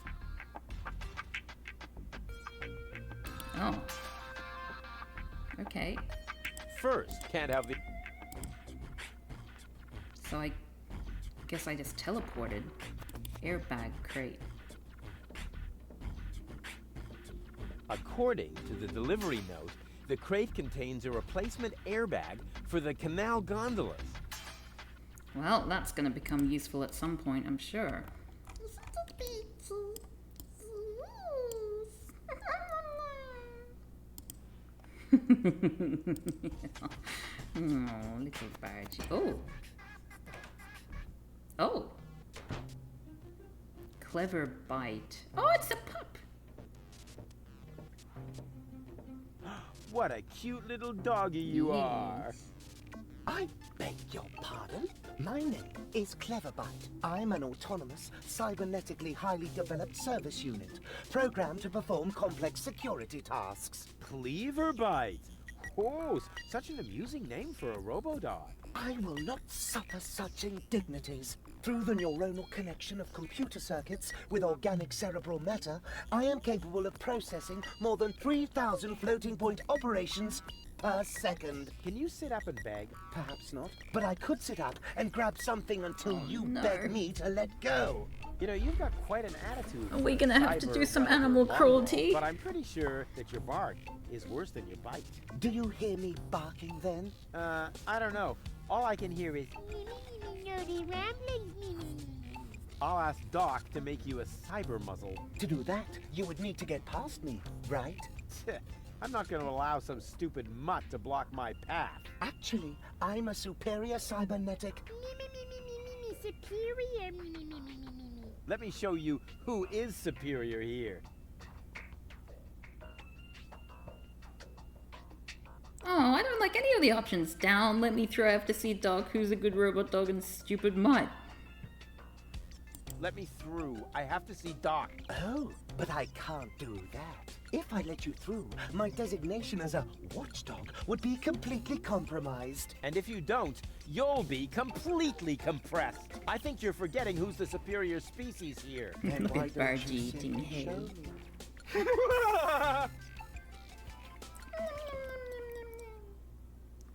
Oh. Okay. First, can't have the... So I guess I just teleported. Airbag crate. According to the delivery note, the crate contains a replacement airbag for the canal gondolas. Well, that's gonna become useful at some point, I'm sure. Oh, little Bargy. Oh. Oh. Clever bite. Oh, it's a pup. What a cute little doggy you are. I beg your pardon? My name is Cleverbite. I'm an autonomous, cybernetically highly developed service unit, programmed to perform complex security tasks. Cleverbite. Oh, such an amusing name for a robo-dog. I will not suffer such indignities. Through the neuronal connection of computer circuits with organic cerebral matter, I am capable of processing more than 3,000 floating point operations per second. Can you sit up and beg? Perhaps not, but I could sit up and grab something until you no. beg me to let go. You know, you've got quite an attitude. Are we gonna have to Cyber do some relative animal long cruelty? haul, but I'm pretty sure that your bark is worse than your bite. Do you hear me barking then? I don't know. All I can hear is... I'll ask Doc to make you a cyber muzzle. To do that, you would need to get past me, right? I'm not going to allow some stupid mutt to block my path. Actually, I'm a superior cybernetic. Superior. Let me show you who is superior here. Oh, I don't like any of the options. Down, let me throw, I have to see dog, who's a good robot dog, and stupid mutt. let me through. I have to see Doc. Oh, but I can't do that. If I let you through, my designation as a watchdog would be completely compromised. And if you don't, you'll be completely compressed. I think you're forgetting who's the superior species here. Then Look why at don't Bargy you eating simply hay. show me?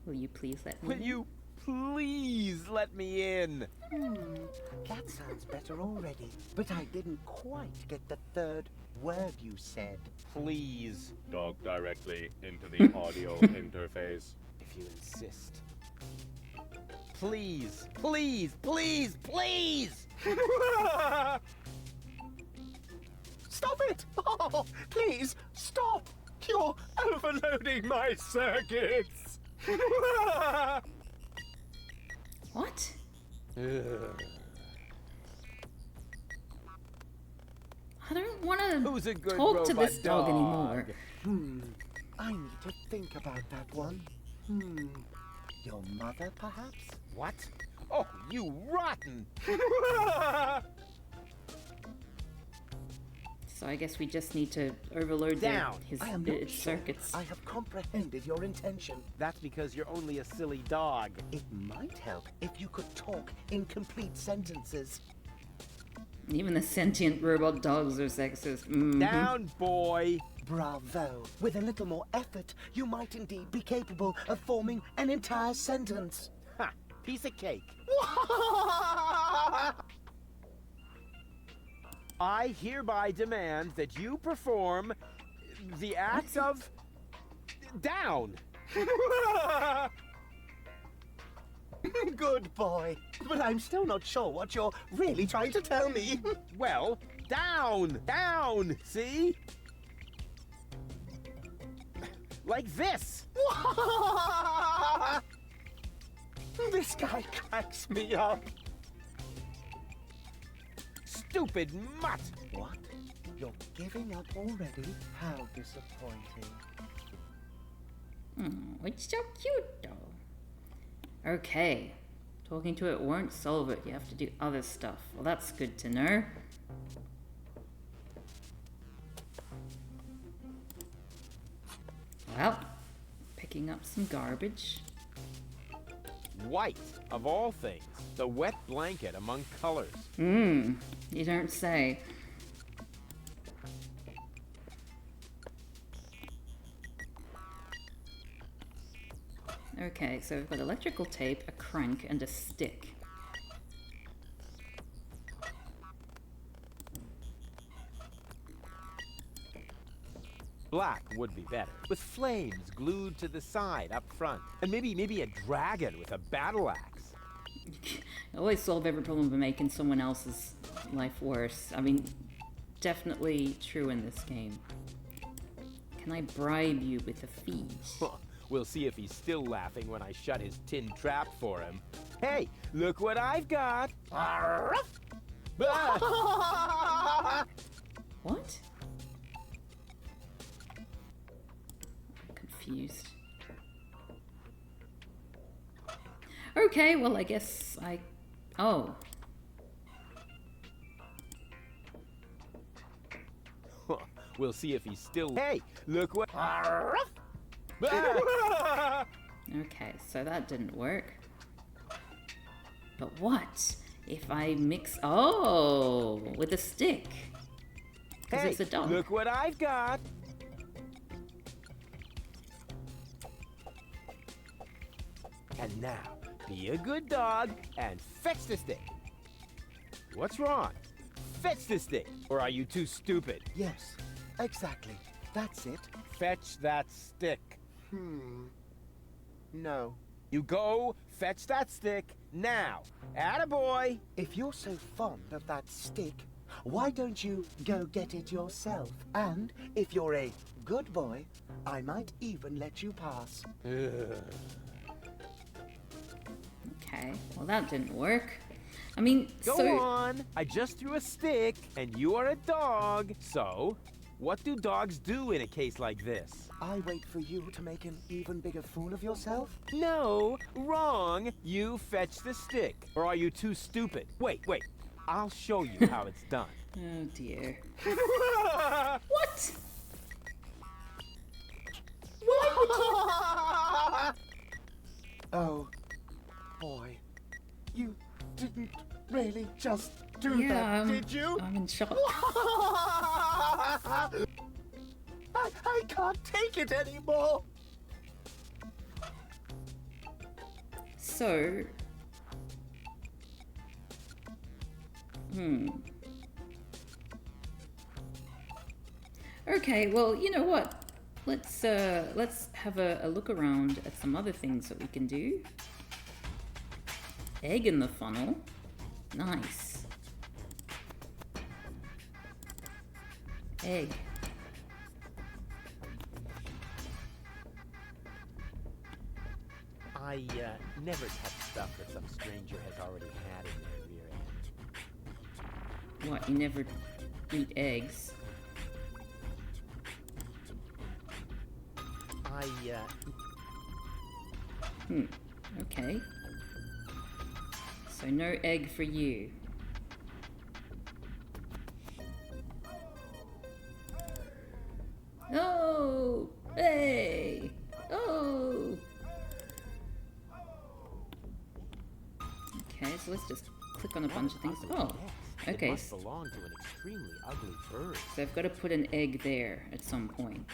Will you please let me Will in? you please let me in? That sounds better already. But I didn't quite get the third word you said. Please, Talk directly into the audio interface. if you insist. Please, please, please, please! Stop it! Oh, please, stop! You're overloading my circuits! What? I don't want Who's to a good talk to robot this dog anymore. I need to think about that one. Your mother, perhaps? What? Oh, you rotten! So I guess we just need to overload Down. his I am not its sure circuits. I have comprehended your intention. That's because you're only a silly dog. It might help if you could talk in complete sentences. Even the sentient robot dogs are sexist. Down, boy! Bravo! With a little more effort, you might indeed be capable of forming an entire sentence. Ha! Piece of cake. I hereby demand that you perform the act of down. Good boy. But I'm still not sure what you're really trying to tell me. Well, down, down, see? Like this. This guy cracks me up. Stupid mutt. What? You're giving up already? How disappointing. It's so cute though. Okay. Talking to it won't solve it. You have to do other stuff. Well, that's good to know. Well, picking up some garbage. White, of all things. The wet blanket among colors. You don't say. Okay, so we've got electrical tape, a crank, and a stick. Black would be better, with flames glued to the side up front. And maybe a dragon with a battle axe. You always solve every problem by making someone else's life worse. I mean, definitely true in this game. Can I bribe you with a fee? We'll see if he's still laughing when I shut his tin trap for him. Hey, look what I've got! What? I'm confused. Okay, well, I guess I... Oh. We'll see if he's still... Hey, look what... Okay, so that didn't work. But what if I mix... Oh, with a stick. Because Hey, it's a dog. look what I've got! And now, be a good dog and fetch the stick. What's wrong? Fetch the stick, or are you too stupid? Yes, exactly. That's it. Fetch that stick. No. You go fetch that stick now. Attaboy! If you're so fond of that stick, why don't you go get it yourself? And if you're a good boy, I might even let you pass. Okay, well that didn't work. I mean, Go so... on. I just threw a stick, and you are a dog. So, what do dogs do in a case like this? I wait for you to make an even bigger fool of yourself? No, wrong. You fetch the stick. Or are you too stupid? Wait. I'll show you how it's done. Oh dear. What? Oh, boy. You didn't really just do Yeah, that, did you? I'm in shock. I can't take it anymore. So... Okay, well, you know what? Let's have a look around at some other things that we can do. Egg in the funnel. Nice. Egg. I never touch stuff that some stranger has already had in their rear end. What, you never eat eggs? Okay. So no egg for you. Oh! Hey! Oh! Okay, so let's just click on a bunch of things. Oh, okay. It must belong to an extremely ugly bird. So I've got to put an egg there at some point.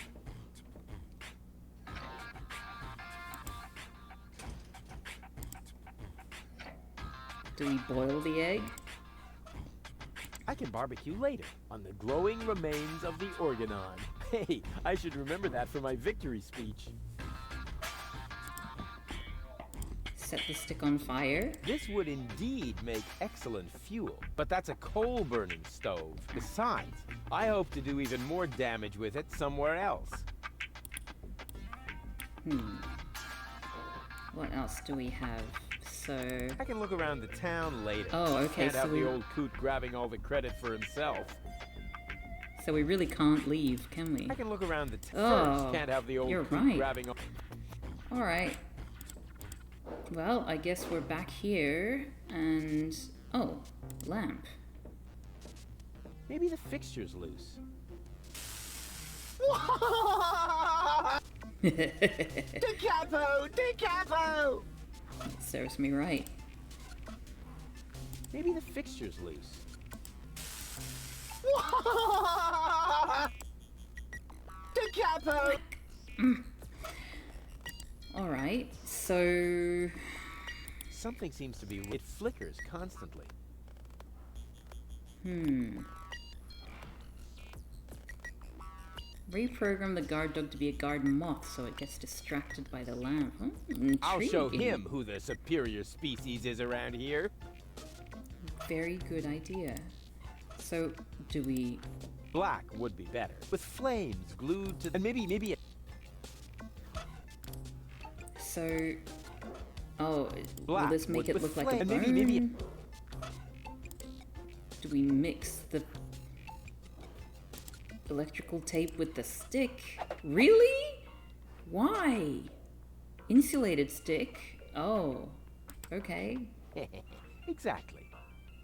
Do we boil the egg? I can barbecue later on the glowing remains of the Organon. Hey, I should remember that for my victory speech. Set the stick on fire. This would indeed make excellent fuel, but that's a coal-burning stove. Besides, I hope to do even more damage with it somewhere else. What else do we have? So... I can look around the town later. Oh, okay, Can't so have we... the old coot grabbing all the credit for himself. So we really can't leave, can we? I can look around the Oh, first. Can't have the old you're coot right. grabbing all... Alright. Well, I guess we're back here, and... Oh, lamp. Maybe the fixture's loose. De capo! De capo! Serves me right. Maybe the fixture's loose. De capo! Alright, so... Something seems to be... It flickers constantly. Reprogram the guard dog to be a guard moth so it gets distracted by the lamp. I'll show Intriguing. him who the superior species is around here. Very good idea. So, do we... Black would be better. With flames glued to... And maybe... So... Oh, Black will this make wood it with look like a flame. burn? And maybe... Do we mix the electrical tape with the stick? Really? Why? Insulated stick? Oh, okay. Exactly.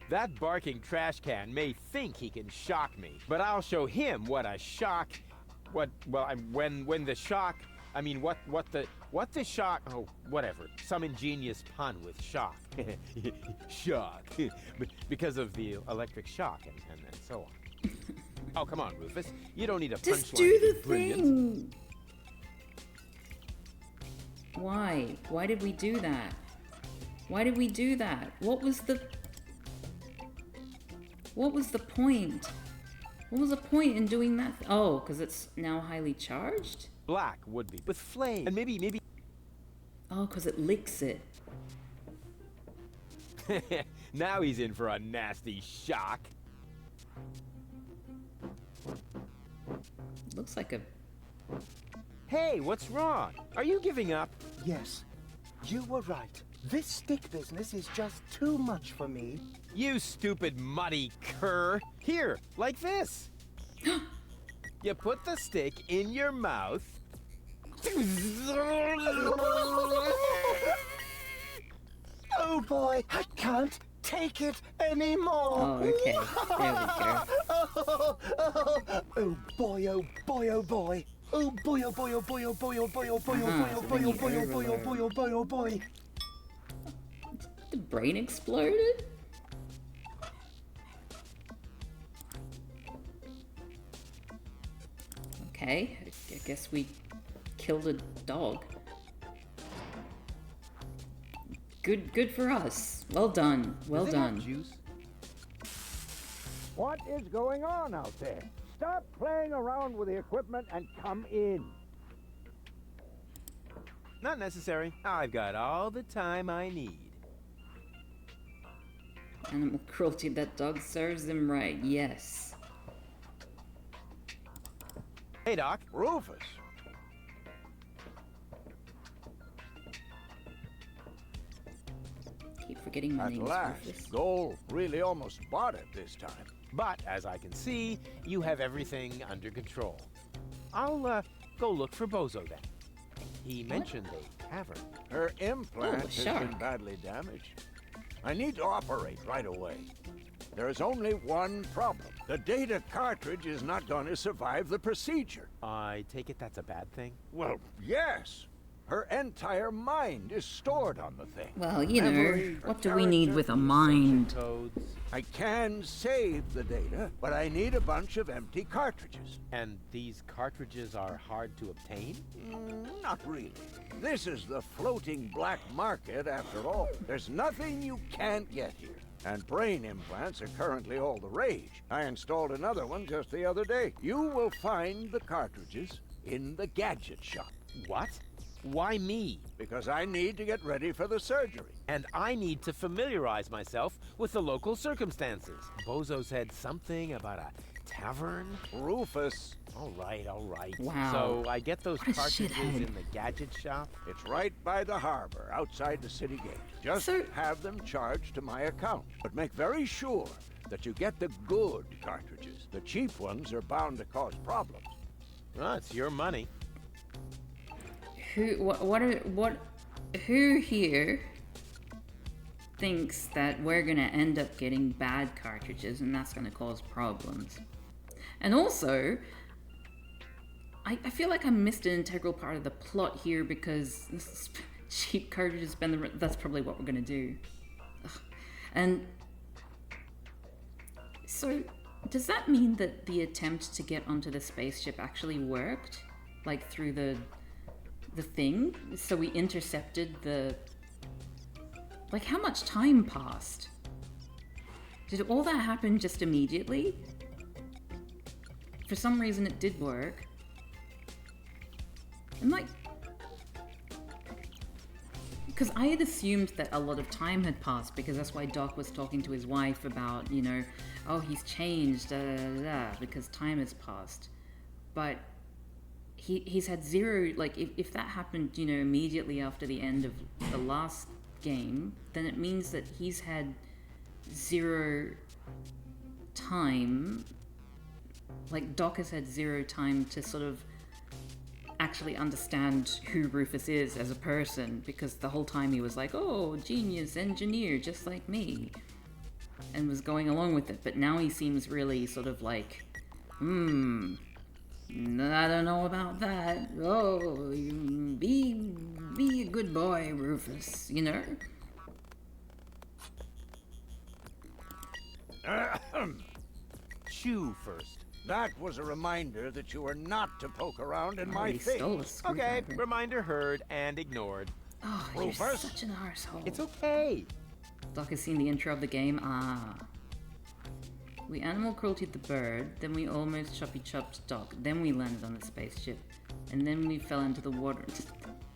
That barking trash can may think he can shock me, but I'll show him what a shock... What the shock... I mean, what the shock... Oh, whatever. Some ingenious pun with shock. Shock. Because of the electric shock and so on. Oh, come on, Rufus. You don't need a punchline. Just do the Brilliant. thing! Why? Why did we do that? Why did we do that? What was the point? What was the point in doing that? Oh, because it's now highly charged? Black would be with flame. And maybe... Oh, because it licks it. Now he's in for a nasty shock. Looks like a... Hey, what's wrong? Are you giving up? Yes, you were right. This stick business is just too much for me. You stupid muddy cur. Here, like this. You put the stick in your mouth. Oh boy, I can't take it anymore. Oh, okay. There we go. Oh boy, oh boy, oh boy. Oh boy, oh boy, oh boy, oh boy, oh boy, oh boy, oh boy, oh boy, oh boy, oh boy, oh boy, oh boy, oh boy. The brain exploded? Okay, I guess we killed a dog. Good for us. Well done. Well Does it have done. juice? What is going on out there? Stop playing around with the equipment and come in. Not necessary. I've got all the time I need. Animal cruelty, that dog serves him right, yes. Hey, Doc. Rufus. Keep forgetting my At name is last, Rufus. Goal really almost bought it this time. But, as I can see, you have everything under control. I'll, go look for Bozo then. He mentioned a tavern. Her implant has been shark. badly damaged. I need to operate right away. There is only one problem. The data cartridge is not going to survive the procedure. I take it that's a bad thing? Well, yes. Her entire mind is stored on the thing. Well, you know, Memory, what do we need with a mind? Codes. I can save the data, but I need a bunch of empty cartridges. And these cartridges are hard to obtain? Not really. This is the floating black market after all. There's nothing you can't get here. And brain implants are currently all the rage. I installed another one just the other day. You will find the cartridges in the gadget shop. What? Why me? Because I need to get ready for the surgery. And I need to familiarize myself with the local circumstances. Bozo said something about a tavern? Rufus. All right. Wow. So I get those What a cartridges shithead. in the gadget shop? It's right by the harbor, outside the city gate. Just So- have them charged to my account. But make very sure that you get the good cartridges. The cheap ones are bound to cause problems. Well, it's your money. Who here thinks that we're gonna end up getting bad cartridges and that's gonna cause problems? And also, I feel like I missed an integral part of the plot here because cheap cartridges that's probably what we're gonna do. Ugh. And so, does that mean that the attempt to get onto the spaceship actually worked? Like through the thing? So we intercepted the... Like, how much time passed? Did all that happen just immediately? For some reason it did work. And like... Because I had assumed that a lot of time had passed, because that's why Doc was talking to his wife about, you know, oh, he's changed, because time has passed. But he's had zero, like, if that happened, you know, immediately after the end of the last game, then it means that he's had zero time, like, Doc has had zero time to sort of actually understand who Rufus is as a person, because the whole time he was like, oh, genius engineer, just like me, and was going along with it. But now he seems really sort of like, I don't know about that. Oh, be a good boy, Rufus, you know? Chew first. That was a reminder that you were not to poke around in my He face. stole a Okay, screwdriver. reminder heard and ignored. Oh, you're Rufus? such an arsehole. It's okay. Doc has seen the intro of the game. We animal cruelty the bird, then we almost chopped Doc, then we landed on the spaceship, and then we fell into the water.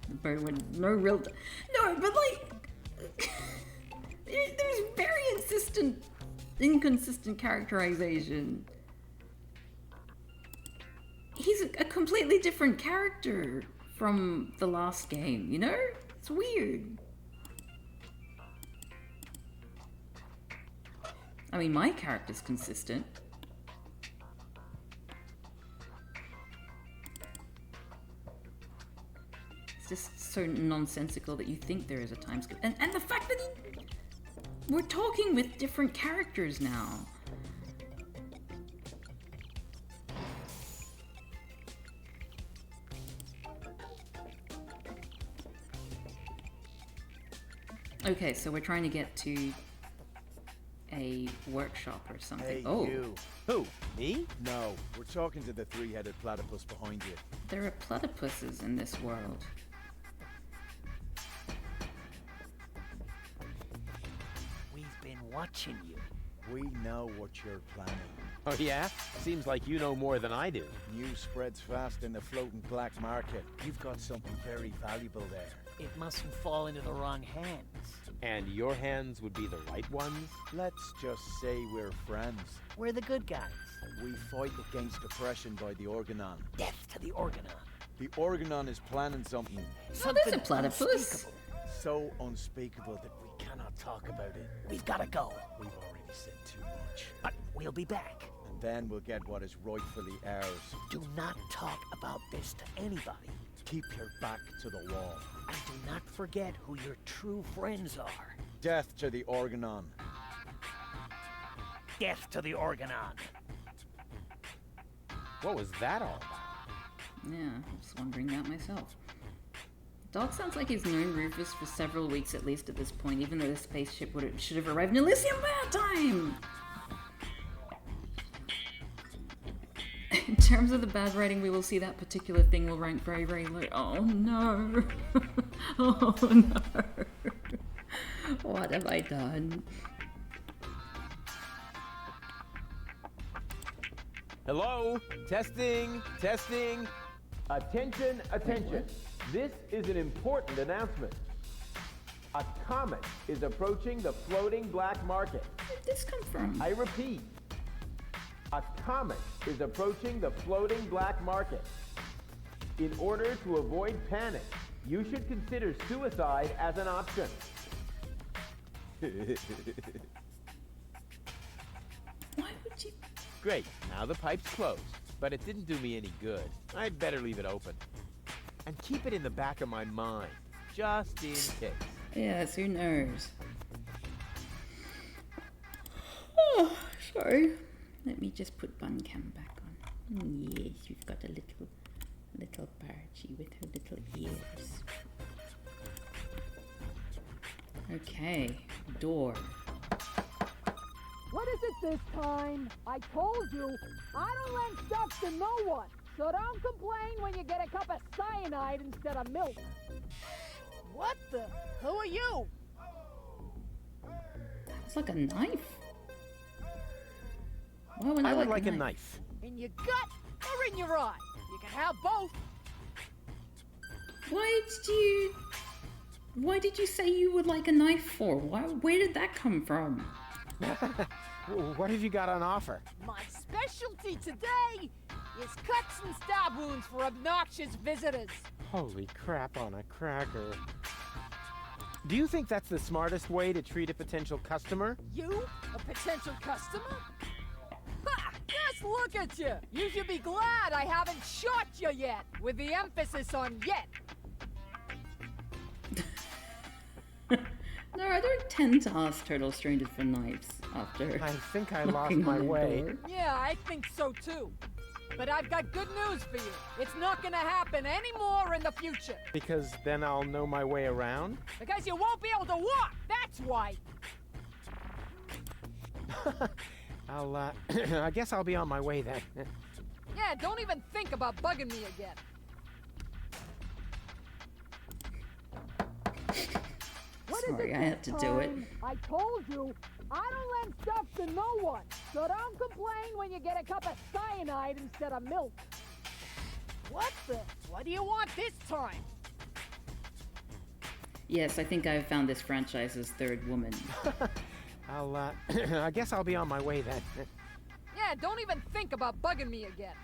The bird went no, but like, there's very inconsistent characterization. He's a completely different character from the last game, you know? It's weird. I mean, my character's consistent. It's just so nonsensical that you think there is a time skip. And the fact that We're talking with different characters now. Okay, so we're trying to get to a workshop or something. Hey, oh, you. Who? Me? No, we're talking to the three-headed platypus behind you. there are platypuses in this world. We've been watching you. We know what you're planning. Oh yeah? Seems like you know more than I do. News spreads fast in the floating black market. You've got something very valuable there. It mustn't fall into the wrong hands. And your hands would be the right ones? Let's just say we're friends. We're the good guys. We fight against oppression by the Organon. Death to the Organon. The Organon is planning something Oh, there's a platypus. unspeakable. so unspeakable that we cannot talk about it. We've gotta go. We've already said too much. But we'll be back. And then we'll get what is rightfully ours. Do not talk about this to anybody. Keep your back to the wall. And do not forget who your true friends are. Death to the Organon. Death to the Organon. What was that all about? Yeah, I was wondering that myself. Dog sounds like he's known Rufus for several weeks at least at this point, even though the spaceship should have arrived in Elysium by that time! In terms of the bad writing, we will see that particular thing will rank very, very low. Oh no! Oh no! What have I done? Hello? Testing, testing. Attention, attention. This is an important announcement. A comet is approaching the floating black market. Where did this come from? I repeat, a comet is approaching the floating black market. In order to avoid panic, you should consider suicide as an option. Why would you... Great, now the pipe's closed. But it didn't do me any good. I'd better leave it open. And keep it in the back of my mind, just in case. Yes, who knows? Oh, sorry. Let me just put Buncam back on. Yes, you've got a little Bargy with her little ears. Okay, door. What is it this time? I told you, I don't lend stuff to no one. So don't complain when you get a cup of cyanide instead of milk. What the? Who are you? It's like a knife. Why would I would like like a knife. In your gut or in your eye? You can have both. Why did you say you would like a knife for? Where did that come from? What have you got on offer? My specialty today is cuts and stab wounds for obnoxious visitors. Holy crap on a cracker. Do you think that's the smartest way to treat a potential customer? You? A potential customer? Ha! Just look at you! You should be glad I haven't shot you yet, with the emphasis on yet. No, I don't tend to ask turtle strangers for knives after. I think I lost knocking my on the way. door. Yeah, I think so too. But I've got good news for you. It's not gonna happen anymore in the future. Because then I'll know my way around? Because you won't be able to walk, that's why. I guess I'll be on my way then. Yeah, don't even think about bugging me again. Sorry, I had to do it. I told you, I don't lend stuff to no one. So don't complain when you get a cup of cyanide instead of milk. What the? What do you want this time? Yes, I think I've found this franchise's third woman. I guess I'll be on my way then. Yeah, don't even think about bugging me again.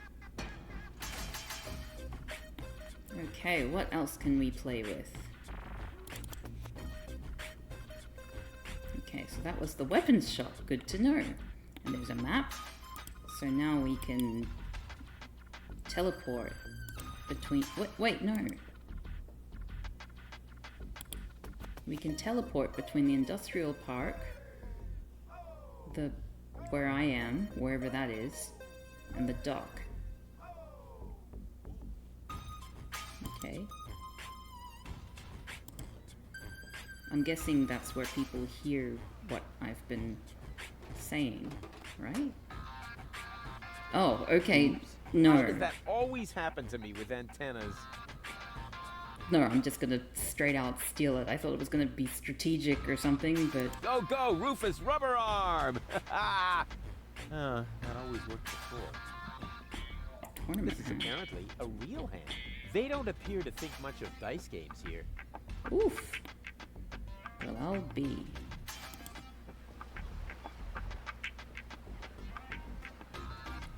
Okay, what else can we play with? Okay, so that was the weapons shop. Good to know. And there's a map. So now we can teleport between... Wait, no. We can teleport between the industrial park where I am, wherever that is, and the dock. Okay. I'm guessing that's where people hear what I've been saying, right? Oh, okay. Oops. No. Why does that always happen to me with antennas? No, I'm just gonna straight out steal it. I thought it was gonna be strategic or something, but... Go, go, Rufus Rubber Arm! That always worked before. Tournament This is hand. apparently a real hand. They don't appear to think much of dice games here. Oof. Well, I'll be.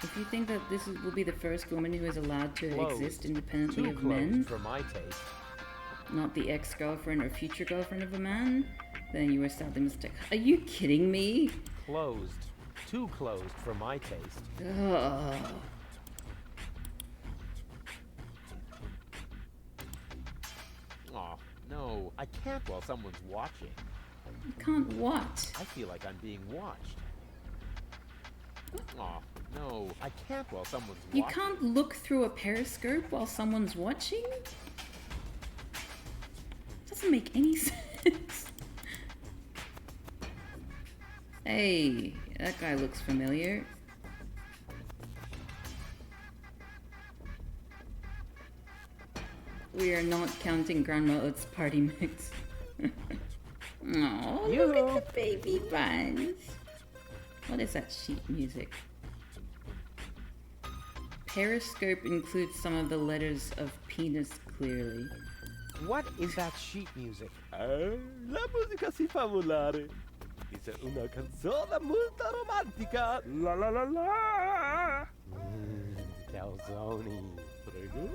If you think that will be the first woman who is allowed to Closed. exist independently Too of closed men, for my taste. not the ex-girlfriend or future girlfriend of a man, then you are sadly mistaken. Are you kidding me? Closed. Too closed for my taste. Ugh. Aw, no. I can't while someone's watching. You can't what? I feel like I'm being watched. Aw, no. I can't while someone's watching. You can't look through a periscope while someone's watching? Doesn't make any sense. Hey, that guy looks familiar. We are not counting Grandma Oat's party mix. Oh, look at the baby buns. What is that sheet music? Periscope includes some of the letters of penis clearly. What is that sheet music? La musica si fa volare. Dice una canzone molto romantica. La la la la. Calzone. Prego.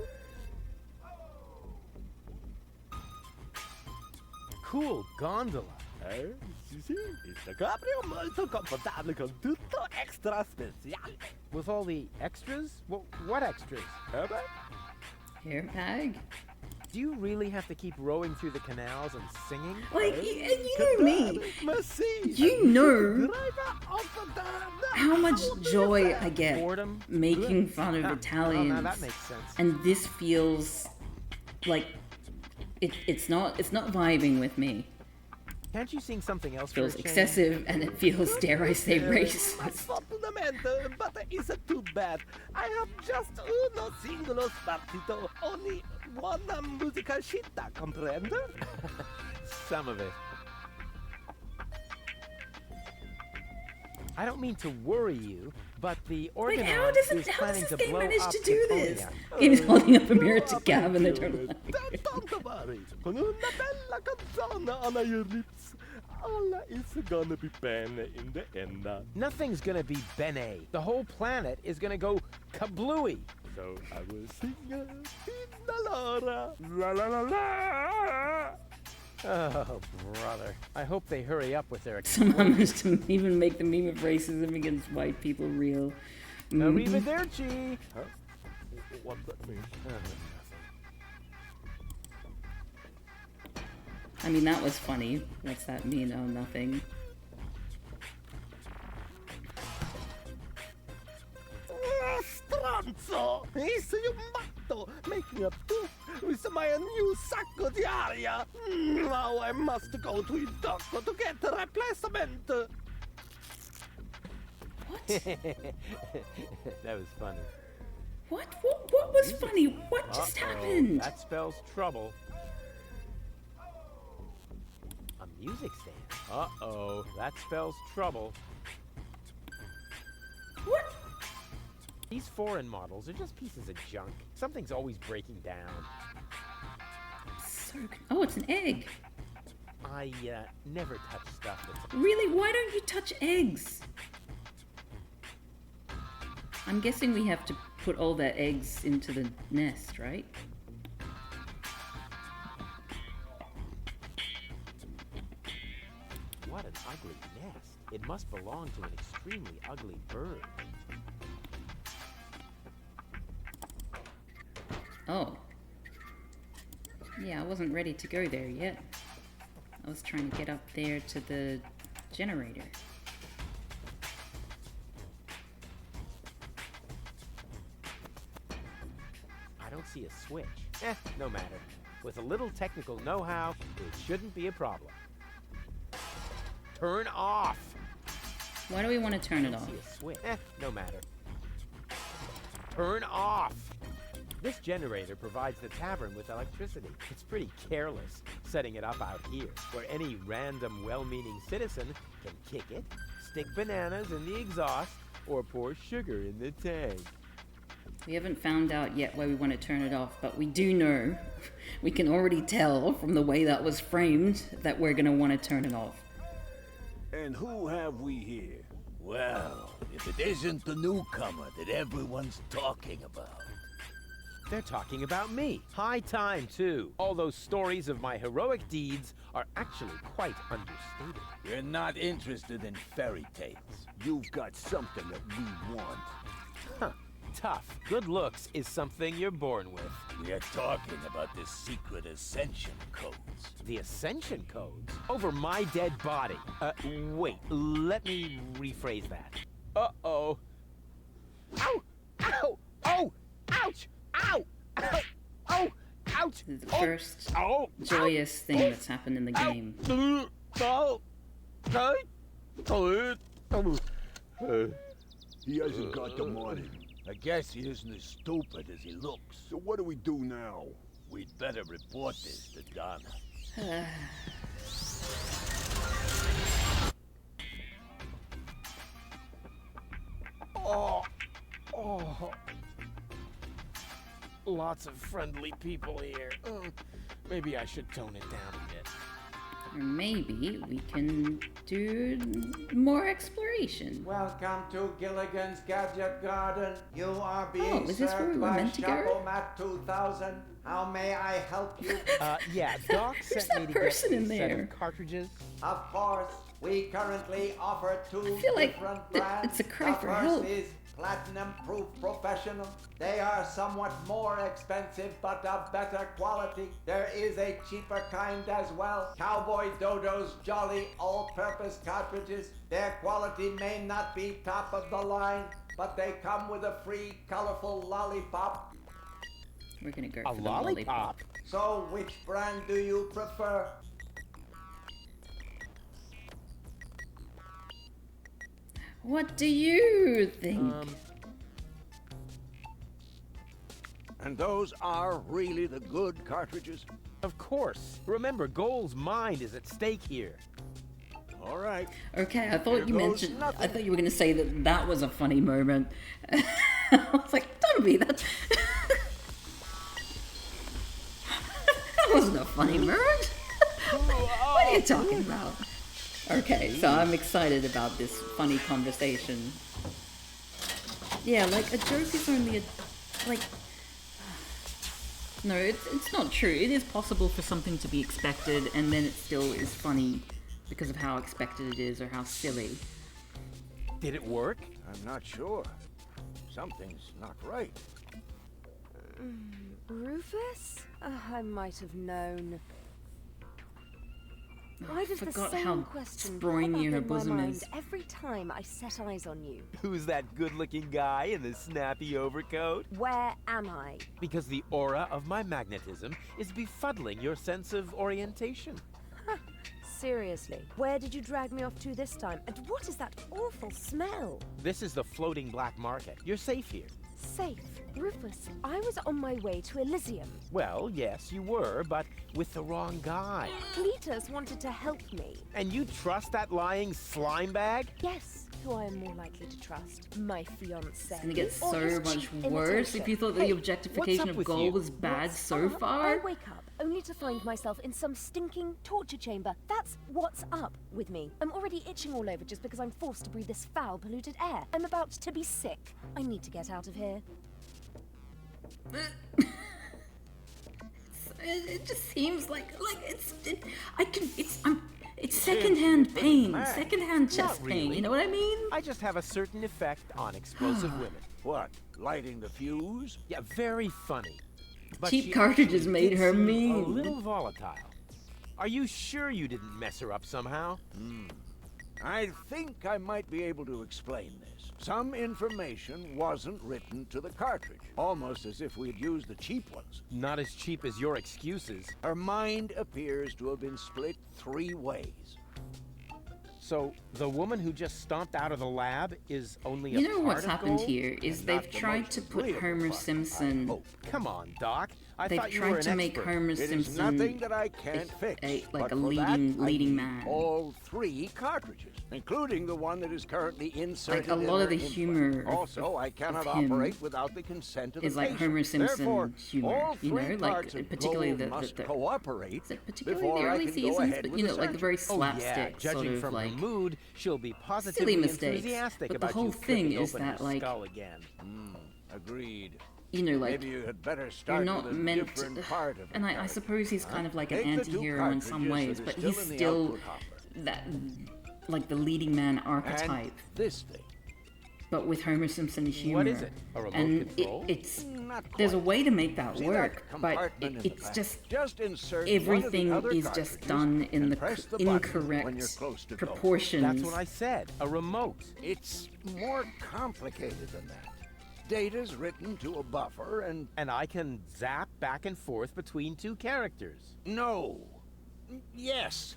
Cool gondola. Sì, sì. Il cabrio molto confortabile con tutto extra speciale. With all the extras? What extras? Airbag? Do you really have to keep rowing through the canals and singing? Like, and you know me. You know how much joy I get Boredom? making fun of Oh, Italians. now that makes sense. And this feels like it's not vibing with me. Can't you sing something else It for a feels change? excessive, and it feels, dare I say, racist. Fortunatamente, but it's too bad. I have just uno singolo spartito, only one musica scitta, comprende? Some of it. I don't mean to worry you, but the Like, organ how does is planning this to game blow manage up to do Deponia. this? Game's holding up a mirror to Gav and they don't like it. Don't worry, con una bella canzone on your lips, all is gonna be bene in the end. Nothing's gonna be bene. The whole planet is gonna go kablooey. So I will sing Fina Laura, la la la la. Oh, brother. I hope they hurry up with their Someone managed to even make the meme of racism against white people real. Arrivederci! Huh? What does that mean? I mean, that was funny. What's that mean? Oh, nothing. Stronzo! He's you matto! Making a poof with my new sacco di aria! Now I must go to il doctor to get a replacement! What? That was funny. What was funny? What just happened? That spells trouble. A music stand. Uh-oh, that spells trouble. What? These foreign models are just pieces of junk. Something's always breaking down. Oh, it's an egg. I never touch stuff that's... Really? Why don't you touch eggs? I'm guessing we have to put all the eggs into the nest, right? What an ugly nest. It must belong to an extremely ugly bird. Oh. Yeah, I wasn't ready to go there yet. I was trying to get up there to the generator. see a switch. No matter. With a little technical know-how, it shouldn't be a problem. Turn off! Why do we want to turn it off? See a switch. No matter. Turn off! This generator provides the tavern with electricity. It's pretty careless setting it up out here, where any random well-meaning citizen can kick it, stick bananas in the exhaust, or pour sugar in the tank. We haven't found out yet why we want to turn it off, but we do know, we can already tell from the way that was framed that we're going to want to turn it off. And who have we here? Well, if it isn't the newcomer that everyone's talking about. They're talking about me. High time, too. All those stories of my heroic deeds are actually quite understated. We're not interested in fairy tales. You've got something that we want. Huh. Tough. Good looks is something you're born with. We are talking about the secret ascension codes. The ascension codes? Over my dead body. Wait. Let me rephrase that. Uh-oh. Ow! Ow! Oh! Ouch! Ow! Ow! Oh! Ouch! This is the first joyous thing that's happened in the game. He hasn't got the money. I guess he isn't as stupid as he looks. So what do we do now? We'd better report this to Donna. Oh. Lots of friendly people here. Maybe I should tone it down a bit. Or maybe we can do more exploration. Welcome to Gilligan's Gadget Garden. You are being is this where we served were by meant to go? Shoppomat 2000. How may I help you? Yeah, Doc sent me to get a set of cartridges. Of course, we currently offer two feel like different brands. it's a cry The for first help. is Platinum Proof Professional. They are somewhat more expensive, but of better quality. There is a cheaper kind as well. Cowboy Dodo's Jolly All-Purpose Cartridges. Their quality may not be top of the line, but they come with a free, colorful lollipop. We're gonna go A for the lollipop? So, which brand do you prefer? What do you think? And those are really the good cartridges? Of course. Remember, Goal's mind is at stake here. All right. Okay, I thought Here you goes mentioned. nothing. I thought you were going to say that that was a funny moment. I was like, don't be that. That wasn't a funny moment. What are you talking about? Okay, so I'm excited about this funny conversation. Yeah, like a joke is only like. No, it's not true. It is possible for something to be expected and then it still is funny because of how expected it is or how silly. Did it work? I'm not sure. Something's not right. Rufus? I might have known. Why does the forgot same how question sprawny pop up her in my bosom mind is. every time I set eyes on you? Who's that good-looking guy in the snappy overcoat? Where am I? Because the aura of my magnetism is befuddling your sense of orientation. Seriously, where did you drag me off to this time? And what is that awful smell? This is the floating black market. You're safe here. Safe. Rufus, I was on my way to Elysium. Well, yes, you were, but with the wrong guy. Cletus wanted to help me. And you trust that lying slime bag? Yes, who I am more likely to trust. My fiancé. It's gonna get Or so his much cheap worse if imitation. you thought Hey, the objectification what's up of with Goal you? was bad What's so up? far. I wake up only to find myself in some stinking torture chamber. That's what's up with me. I'm already itching all over just because I'm forced to breathe this foul, polluted air. I'm about to be sick. I need to get out of here. It just seems like it's secondhand pain, secondhand chest Not pain. really. You know what I mean? I just have a certain effect on explosive women. What? Lighting the fuse? Yeah, very funny. But Cheap she cartridges actually made did her seem mean. A little volatile. Are you sure you didn't mess her up somehow? I think I might be able to explain this. Some information wasn't written to the cartridge, almost as if we'd used the cheap ones. Not as cheap as your excuses. Her mind appears to have been split 3 ways. So, the woman who just stomped out of the lab is only a You know part what's of happened Gold? here is And they've not the tried most to put agreeable Homer part, I Simpson. hope. Come on, Doc. I They've thought you were tried an to make expert. Homer It is Simpson nothing that I can't fix. like but a for that, I leading need man. all 3 cartridges, including the one that is currently inserted. Like a lot in of the her humor implant. Also, I cannot him operate without the consent of the is like patient. Homer Simpson Therefore, humor, all you know, 3 like parts of particularly Gold the must cooperate particularly before the I early can go seasons, ahead but with you know, like the very Oh yeah, slapstick judging sort of from like her mood, she'll be silly positively mistakes. enthusiastic But the about whole you thing flipping is open that her like skull again. Agreed. you know, like Maybe you had better you're start not with a meant different part of and the I character. suppose he's kind of like an Take the 2 anti-hero in some ways, cartridges but that are he's in the still output hopper. that like the leading man archetype. And this thing. But with Homer Simpson humor. What is it? A remote and control? It's Not there's a quite. way to make that See work, that but compartment in the it's back? just insert everything one of the other is just cartridges done in and the press the button when incorrect you're close to go. proportions. That's what I said. A remote. It's more complicated than that. Data's written to a buffer and... And I can zap back and forth between 2 characters. No. Yes.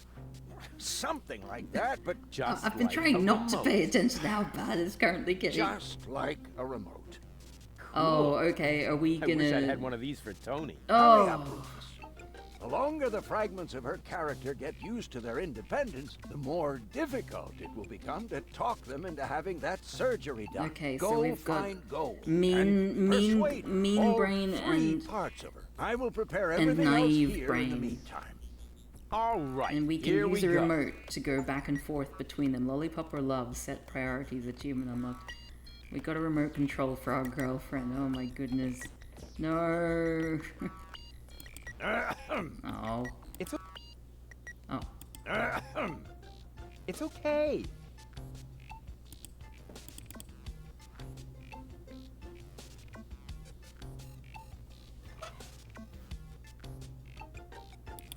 Something like that, but Just I've been like trying a not to remote. pay attention to how bad it's currently getting. just like a remote. Oh, okay. Are we I gonna? wish I'd had one of these for Tony. Hurry up, Oh, Rufus. The longer the fragments of her character get used to their independence, the more difficult it will become to talk them into having that surgery done. Okay, go so we've got find Gold mean- and mean- persuade mean all brain 3 and- parts of her. I will prepare and everything else naive here in brain. the meantime. All right. and we can here use we a go. remote to go back and forth between them. Lollipop or love? Set priorities. Achievement unlocked. We got a remote control for our girlfriend. Oh my goodness. No. Oh. It's Oh. It's okay.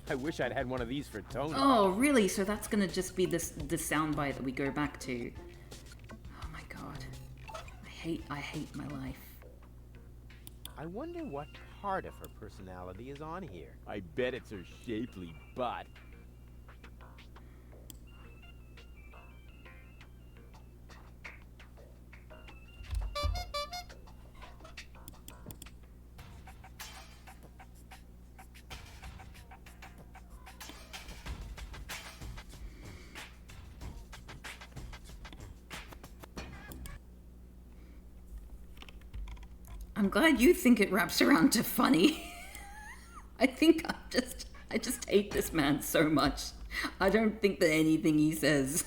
I wish I'd had one of these for Tony. Oh, really? So that's gonna just be the soundbite that we go back to. Oh my god. I hate my life. I wonder what part of her personality is on here. I bet it's her shapely butt. I'm glad you think it wraps around to funny. I think I just hate this man so much. I don't think that anything he says.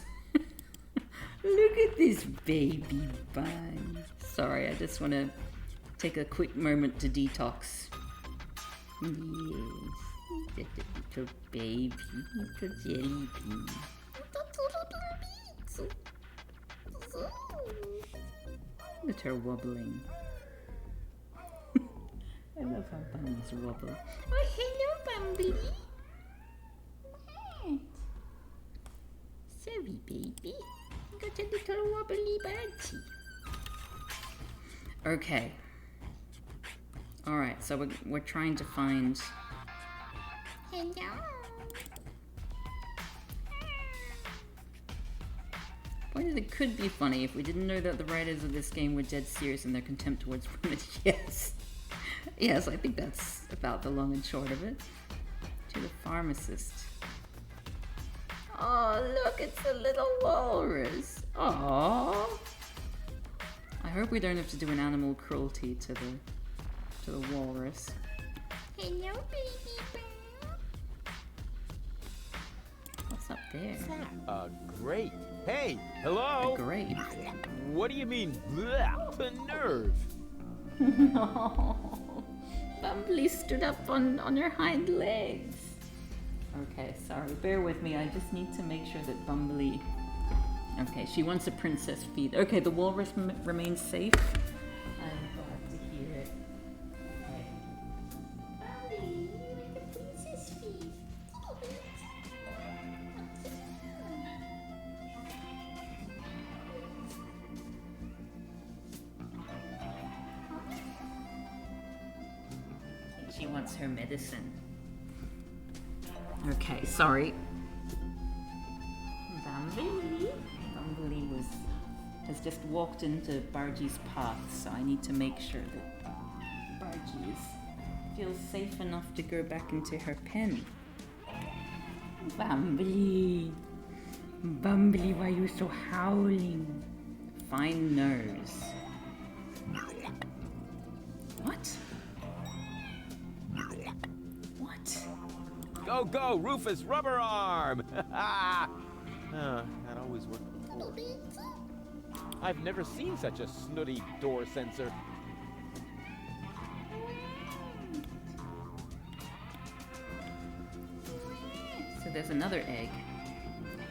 Look at this baby bun. Sorry, I just want to take a quick moment to detox. Yes, just a little baby, little jelly bean. Look at her wobbling. I love how bunnies wobble. Oh, hello, Bumblebee. What? Sorry, baby. Got a little wobbly birdie. Okay. Alright, so we're trying to find... Hello. Point is, it could be funny if we didn't know that the writers of this game were dead serious in their contempt towards women. Yes. Yes, I think that's about the long and short of it. To the pharmacist. Oh, look, it's a little walrus. Aww. I hope we don't have to do an animal cruelty to the walrus. Hello, baby bear. What's up there? Great. Hey, hello. A grape. What do you mean, bleh? The nerve. No. Bumbly stood up on her hind legs. Okay, sorry. Bear with me. I just need to make sure that Bumbly... Okay, she wants a princess feed. Okay, the walrus remains safe. I'm glad to hear it. Okay. Bumbly, you want a princess feed? She wants her medicine. Okay, sorry. Bumbley has just walked into Bargie's path, so I need to make sure that Bargie feels safe enough to go back into her pen. Bumbley, why are you so howling? Fine nose. What? What? Go, go, Rufus Rubber Arm! That always worked before. I've never seen such a snooty door sensor. So there's another egg.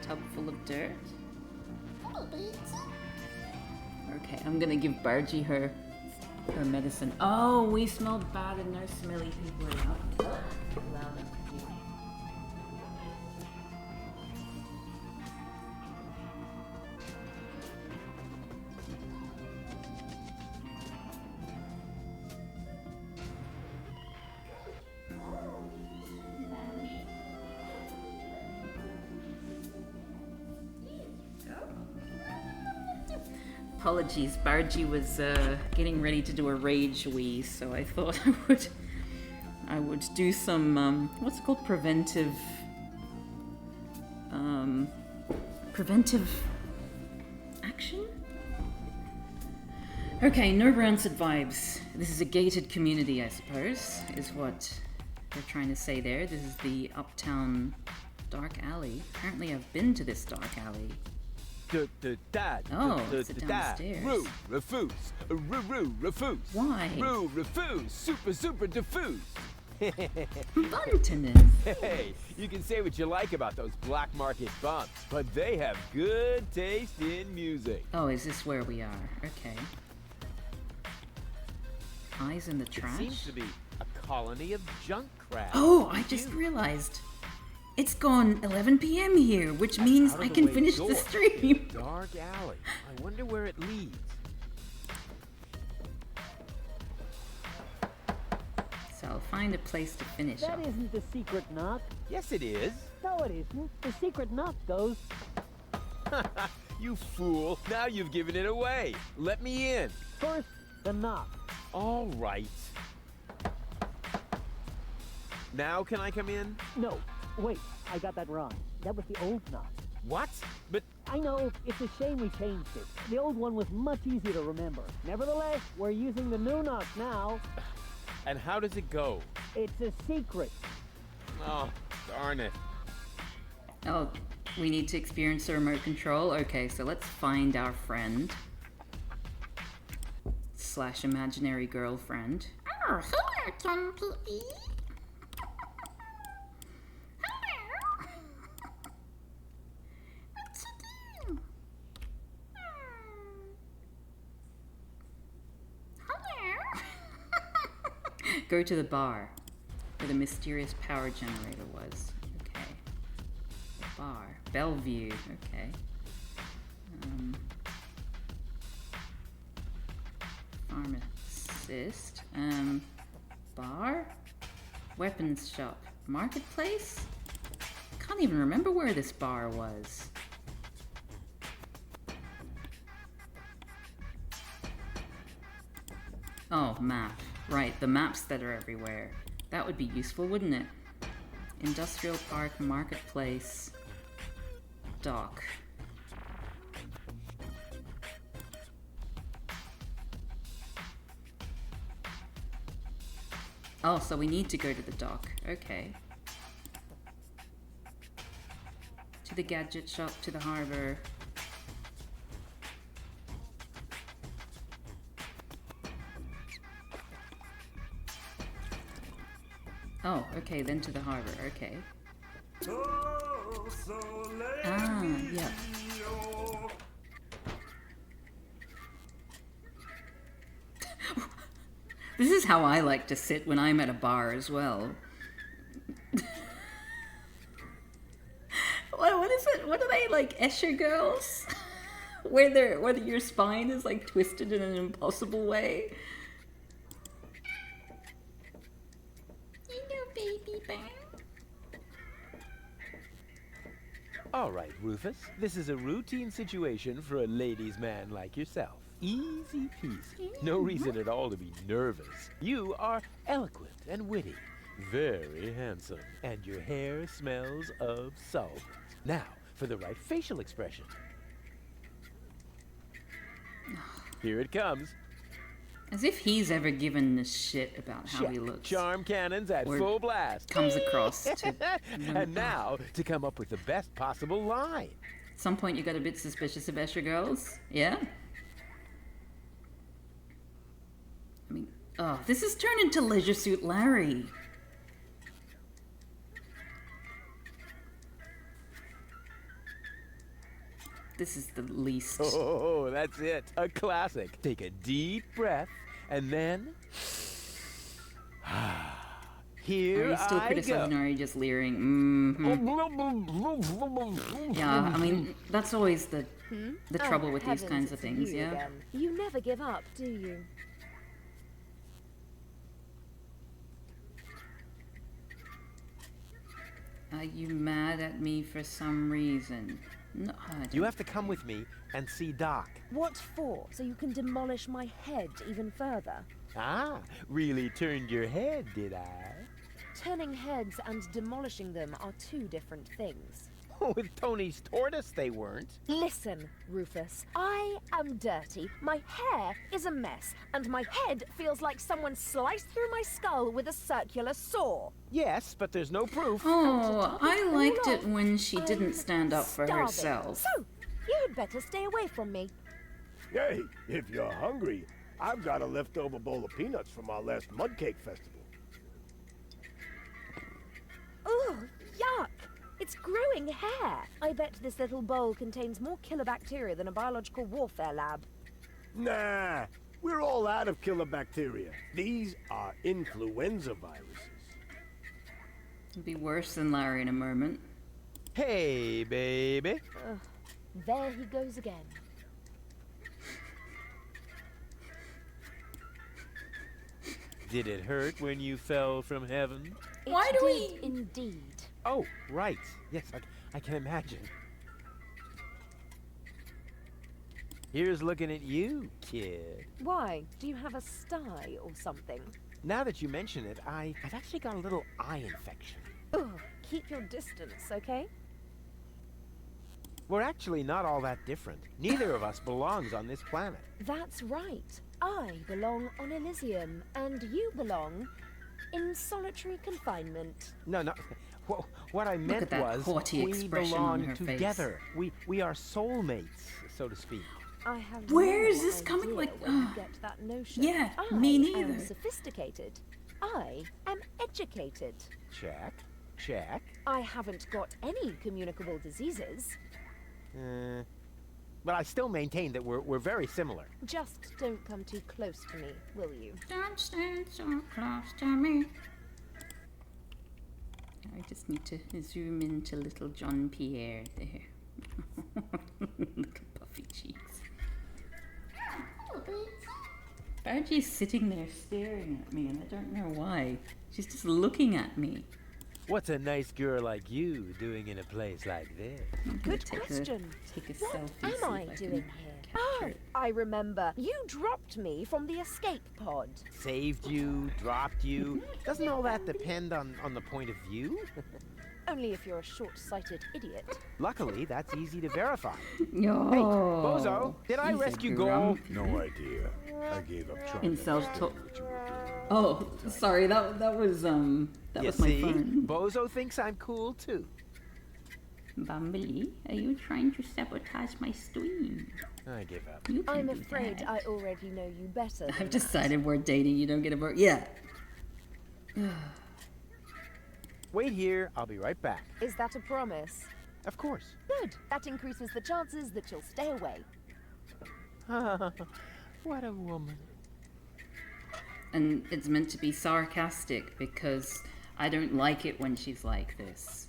Tub full of dirt. Okay, I'm gonna give Bargie her medicine. Oh, we smell bad and no smelly people are up. Allow them to do. Apologies, Bargie was getting ready to do a rage wee, so I thought I would do some what's it called, preventive action. Okay, no rancid vibes. This is a gated community, I suppose, is what they're trying to say there. This is the Uptown Dark Alley. Apparently, I've been to this dark alley. Oh, it's downstairs. Roo, refuse. Refuse. Why? Roo, refuse. Super diffuse. Buntiness. Hey, you can say what you like about those black market bumps, but they have good taste in music. Oh, is this where we are? Okay. Eyes in the trash? It seems to be a colony of junk crabs. Oh, I just realized. It's gone 11 p.m. here, which means I can finish the stream. Dark alley. I wonder where it leads. So I'll find a place to finish That off. isn't the secret knock. Yes, it is. No, it isn't. The secret knock goes... You fool. Now you've given it away. Let me in. First, the knock. All right. Now can I come in? No. Wait, I got that wrong. That was the old knock. What? But... I know, it's a shame we changed it. The old one was much easier to remember. Nevertheless, we're using the new knock now. And how does it go? It's a secret. Oh, darn it. Oh, we need to experience the remote control? Okay, so let's find our friend. / imaginary girlfriend. Oh, hello, Compy. Go to the bar, where the mysterious power generator was. Okay. Bar. Bellevue. Okay. Pharmacist. Bar? Weapons shop. Marketplace? Can't even remember where this bar was. Oh, map. Right, the maps that are everywhere. That would be useful, wouldn't it? Industrial Park, Marketplace, Dock. Oh, so we need to go to the dock. Okay. To the gadget shop, to the harbor. Oh, okay, then to the harbor, okay. Ah, yeah. This is how I like to sit when I'm at a bar as well. What is it? What are they, like Escher girls? where your spine is like twisted in an impossible way. All right, Rufus. This is a routine situation for a ladies' man like yourself. Easy peasy. No reason at all to be nervous. You are eloquent and witty. Very handsome. And your hair smells of salt. Now, for the right facial expression. Here it comes. As if he's ever given a shit about how he looks. Charm cannons at Or full blast. comes across to... And now, to come up with the best possible line. At some point you got a bit suspicious of Escher girls? Yeah? I mean, oh, this has turned into Leisure Suit Larry. This is the least. Oh, that's it. A classic. Take a deep breath, and then... Here Are you still I criticizing go. or are you just leering? Yeah, I mean, that's always the trouble with these kinds of things, you yeah? again. You never give up, do you? Are you mad at me for some reason? No, I don't You have to come with me and see Doc. What for? So you can demolish my head even further? Ah, really turned your head, did I? Turning heads and demolishing them are two different things. With Tony's tortoise, they weren't. Listen, Rufus. I am dirty, my hair is a mess, and my head feels like someone sliced through my skull with a circular saw. Yes, but there's no proof. Oh, I liked it off, when she didn't stand up for starving. herself. So, you'd better stay away from me. Hey, if you're hungry, I've got a leftover bowl of peanuts from our last mud cake festival. Ugh, yuck! It's growing hair. I bet this little bowl contains more killer bacteria than a biological warfare lab. Nah, we're all out of killer bacteria. These are influenza viruses. It'll be worse than Larry in a moment. Hey, baby. Ugh, there he goes again. Did it hurt when you fell from heaven? Why do we indeed? Oh, right. Yes, I can imagine. Here's looking at you, kid. Why? Do you have a sty or something? Now that you mention it, I've actually got a little eye infection. Ugh, keep your distance, okay? We're actually not all that different. Neither of us belongs on this planet. That's right. I belong on Elysium, and you belong in solitary confinement. No. What I meant at that was haughty we expression on belong her face. together. We are soulmates, so to speak. I have Where no is this coming, idea like, where you get that notion. yeah, I me am neither. sophisticated. I am educated. Check. I haven't got any communicable diseases. But I still maintain that we're very similar. Just don't come too close to me, will you? Don't stand so close to me. I just need to zoom into little John Pierre there. Look at puffy cheeks. Badgie's sitting there staring at me, and I don't know why. She's just looking at me. What's a nice girl like you doing in a place like this? Good question. Take a What selfie. am I doing here? Oh, I remember. You dropped me from the escape pod. Saved you, dropped you. Doesn't all that depend on the point of view? Only if you're a short-sighted idiot. Luckily, that's easy to verify. Yo. Hey, Bozo, did I He's a rescue Gold? grumpy. No idea. I gave up trying In to self-talk. understand what you were doing. Oh, sorry. That was You was my see? phone. Bozo thinks I'm cool too. Bumblebee, are you trying to sabotage my stream? I give up. You can I'm do afraid that. I already know you better. I've decided we're dating. You don't get a word. Yeah. Wait here, I'll be right back. Is that a promise? Of course. Good. That increases the chances that you'll stay away. What a woman. And it's meant to be sarcastic because I don't like it when she's like this.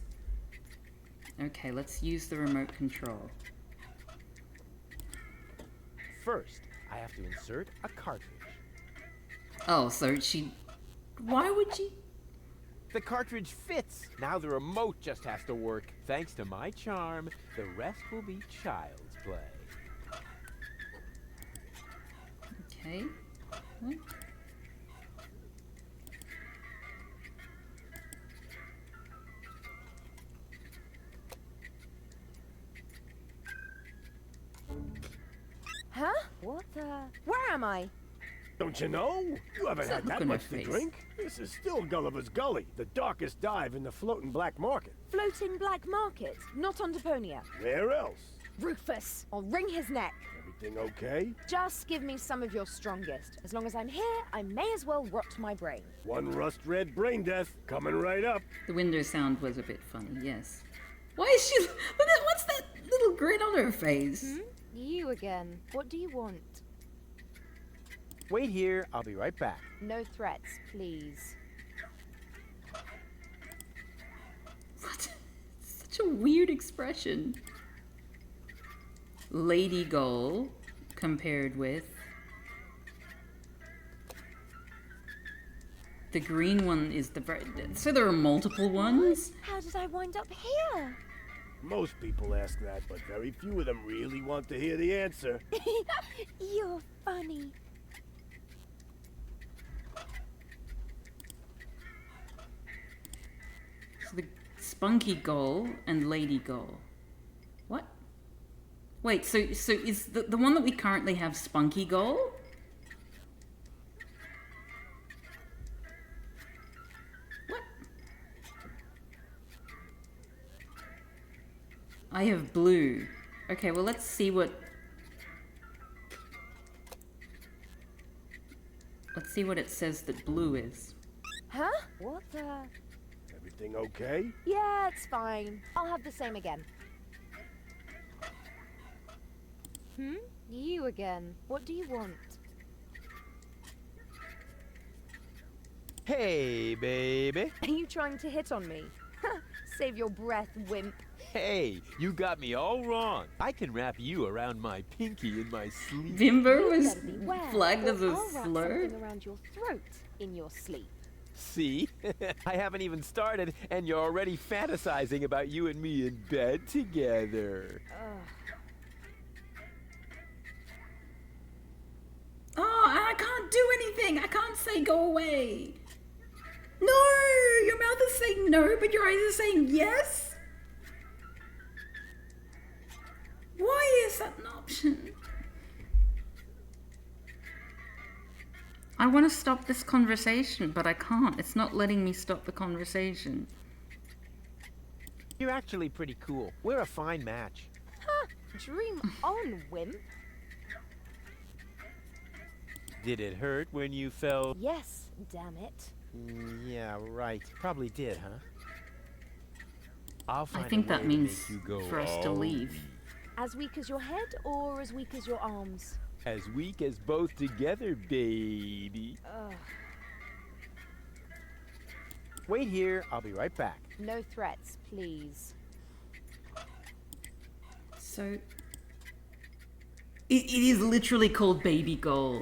Okay, let's use the remote control. First, I have to insert a cartridge. Oh, so she... Why would she... The cartridge fits. Now the remote just has to work. Thanks to my charm, the rest will be child's play. Okay. What? Huh? What the? Where am I? Don't you know? You haven't had that much to face? drink. This is still Gulliver's Gully, the darkest dive in the floating black market. Floating black market, not on Deponia. Where else? Rufus, I'll wring his neck. Everything okay? Just give me some of your strongest. As long as I'm here, I may as well rot my brain. One rust-red brain death coming right up. The window sound was a bit funny, yes. Why is she... What's that little grin on her face? You again. What do you want? Wait here, I'll be right back. No threats, please. What? Such a weird expression. Lady Gull compared with... The green one is the... So there are multiple ones? How did I wind up here? Most people ask that, but very few of them really want to hear the answer. You're funny. So the Spunky Gull and Lady Gull. What? Wait, so is the one that we currently have Spunky Gull? What? I have blue. Okay, well let's see what... Let's see what it says that blue is. Huh? What the... Everything okay? Yeah, it's fine. I'll have the same again. You again. What do you want? Hey, baby. Are you trying to hit on me? Save your breath, wimp. Hey, you got me all wrong. I can wrap you around my pinky in my sleep. Bimbo was Better beware, flagged as or a I'll wrap slur. something around your throat in your sleep. See? I haven't even started, and you're already fantasizing about you and me in bed together. Oh, I can't do anything. I can't say go away. No, your mouth is saying no, but your eyes are saying yes. Why is that an option? I want to stop this conversation, but I can't. It's not letting me stop the conversation. You're actually pretty cool. We're a fine match. Huh, dream on, wimp. Did it hurt when you fell? Yes, damn it. Yeah, right. Probably did, huh? I'll find I think a way that means to make you go for us to all leave. weak. As weak as your head or as weak as your arms? As weak as both together, baby. Wait here, I'll be right back. No threats, please. So... It is literally called Baby Goal.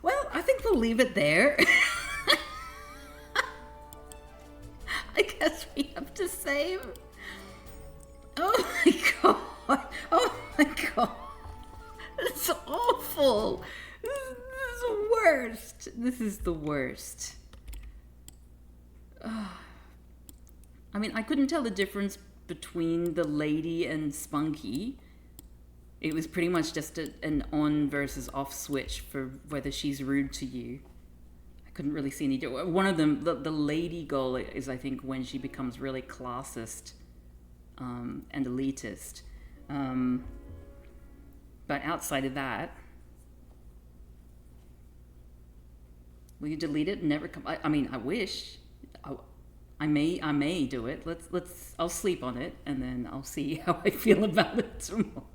Well, I think we'll leave it there. I guess we have to save. Oh my god. Oh my god. It's awful. This is the worst. This is the worst. I mean, I couldn't tell the difference between the lady and Spunky. It was pretty much just an on versus off switch for whether she's rude to you. I couldn't really see any difference. One of them, the lady goal is, I think, when she becomes really classist and elitist. But outside of that, will you delete it and never come? I mean, I wish. I may do it. I'll sleep on it and then I'll see how I feel about it tomorrow.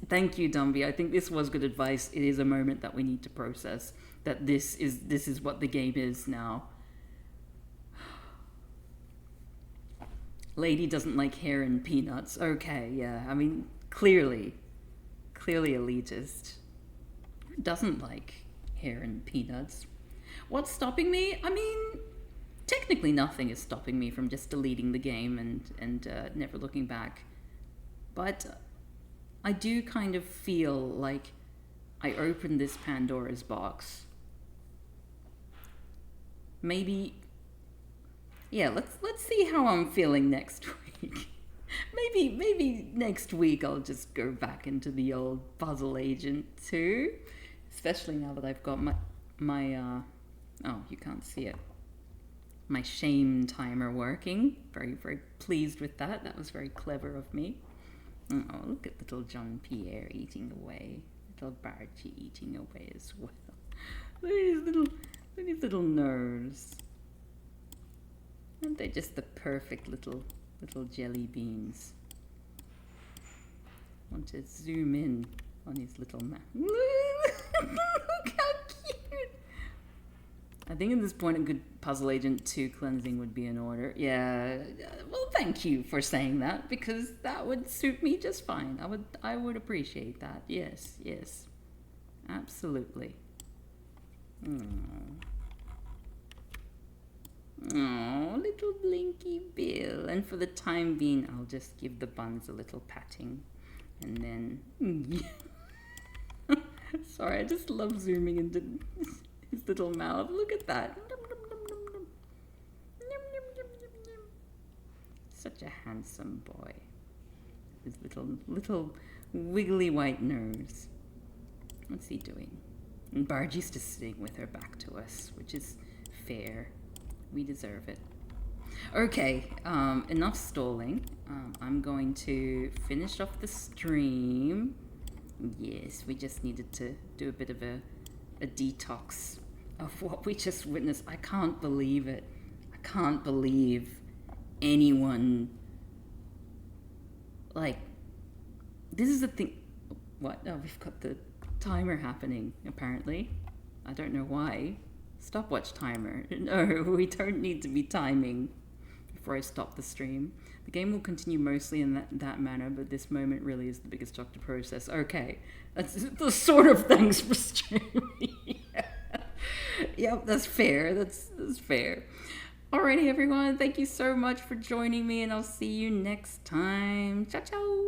Thank you, Dumby. I think this was good advice. It is a moment that we need to process that this is what the game is now. Lady doesn't like hair and peanuts. Okay, yeah. I mean, clearly elitist. Who doesn't like hair and peanuts? What's stopping me? I mean, technically nothing is stopping me from just deleting the game and never looking back. But I do kind of feel like I opened this Pandora's box. Maybe, yeah, let's see how I'm feeling next week. maybe next week I'll just go back into the old Puzzle Agent 2, especially now that I've got my oh, you can't see it. My shame timer working. Very, very pleased with that. That was very clever of me. Oh, look at little John Pierre eating away. Little Bargy eating away as well. Look at his little nose. Aren't they just the perfect little jelly beans? I want to zoom in on his little mouth. Look how cute! I think at this point a good Puzzle Agent 2 cleansing would be in order. Yeah, well, thank you for saying that, because that would suit me just fine. I would appreciate that. Yes, absolutely. Oh, little Blinky Bill. And for the time being, I'll just give the buns a little patting, and then. Sorry, I just love zooming into his little mouth. Look at that. Such a handsome boy. His little wiggly white nose. What's he doing? And Bargy's just sitting with her back to us, which is fair. We deserve it. Okay, enough stalling. I'm going to finish off the stream. Yes, we just needed to do a bit of a detox of what we just witnessed. I can't believe it. I can't believe anyone, like, this is the thing. What? Oh, we've got the timer happening, apparently. I don't know why. Stopwatch timer. No, we don't need to be timing before I stop the stream. The game will continue mostly in that manner, but this moment really is the biggest shock to process. Okay, that's the sort of things for streaming. Yep, that's fair. That's fair. Alrighty, everyone. Thank you so much for joining me, and I'll see you next time. Ciao, ciao.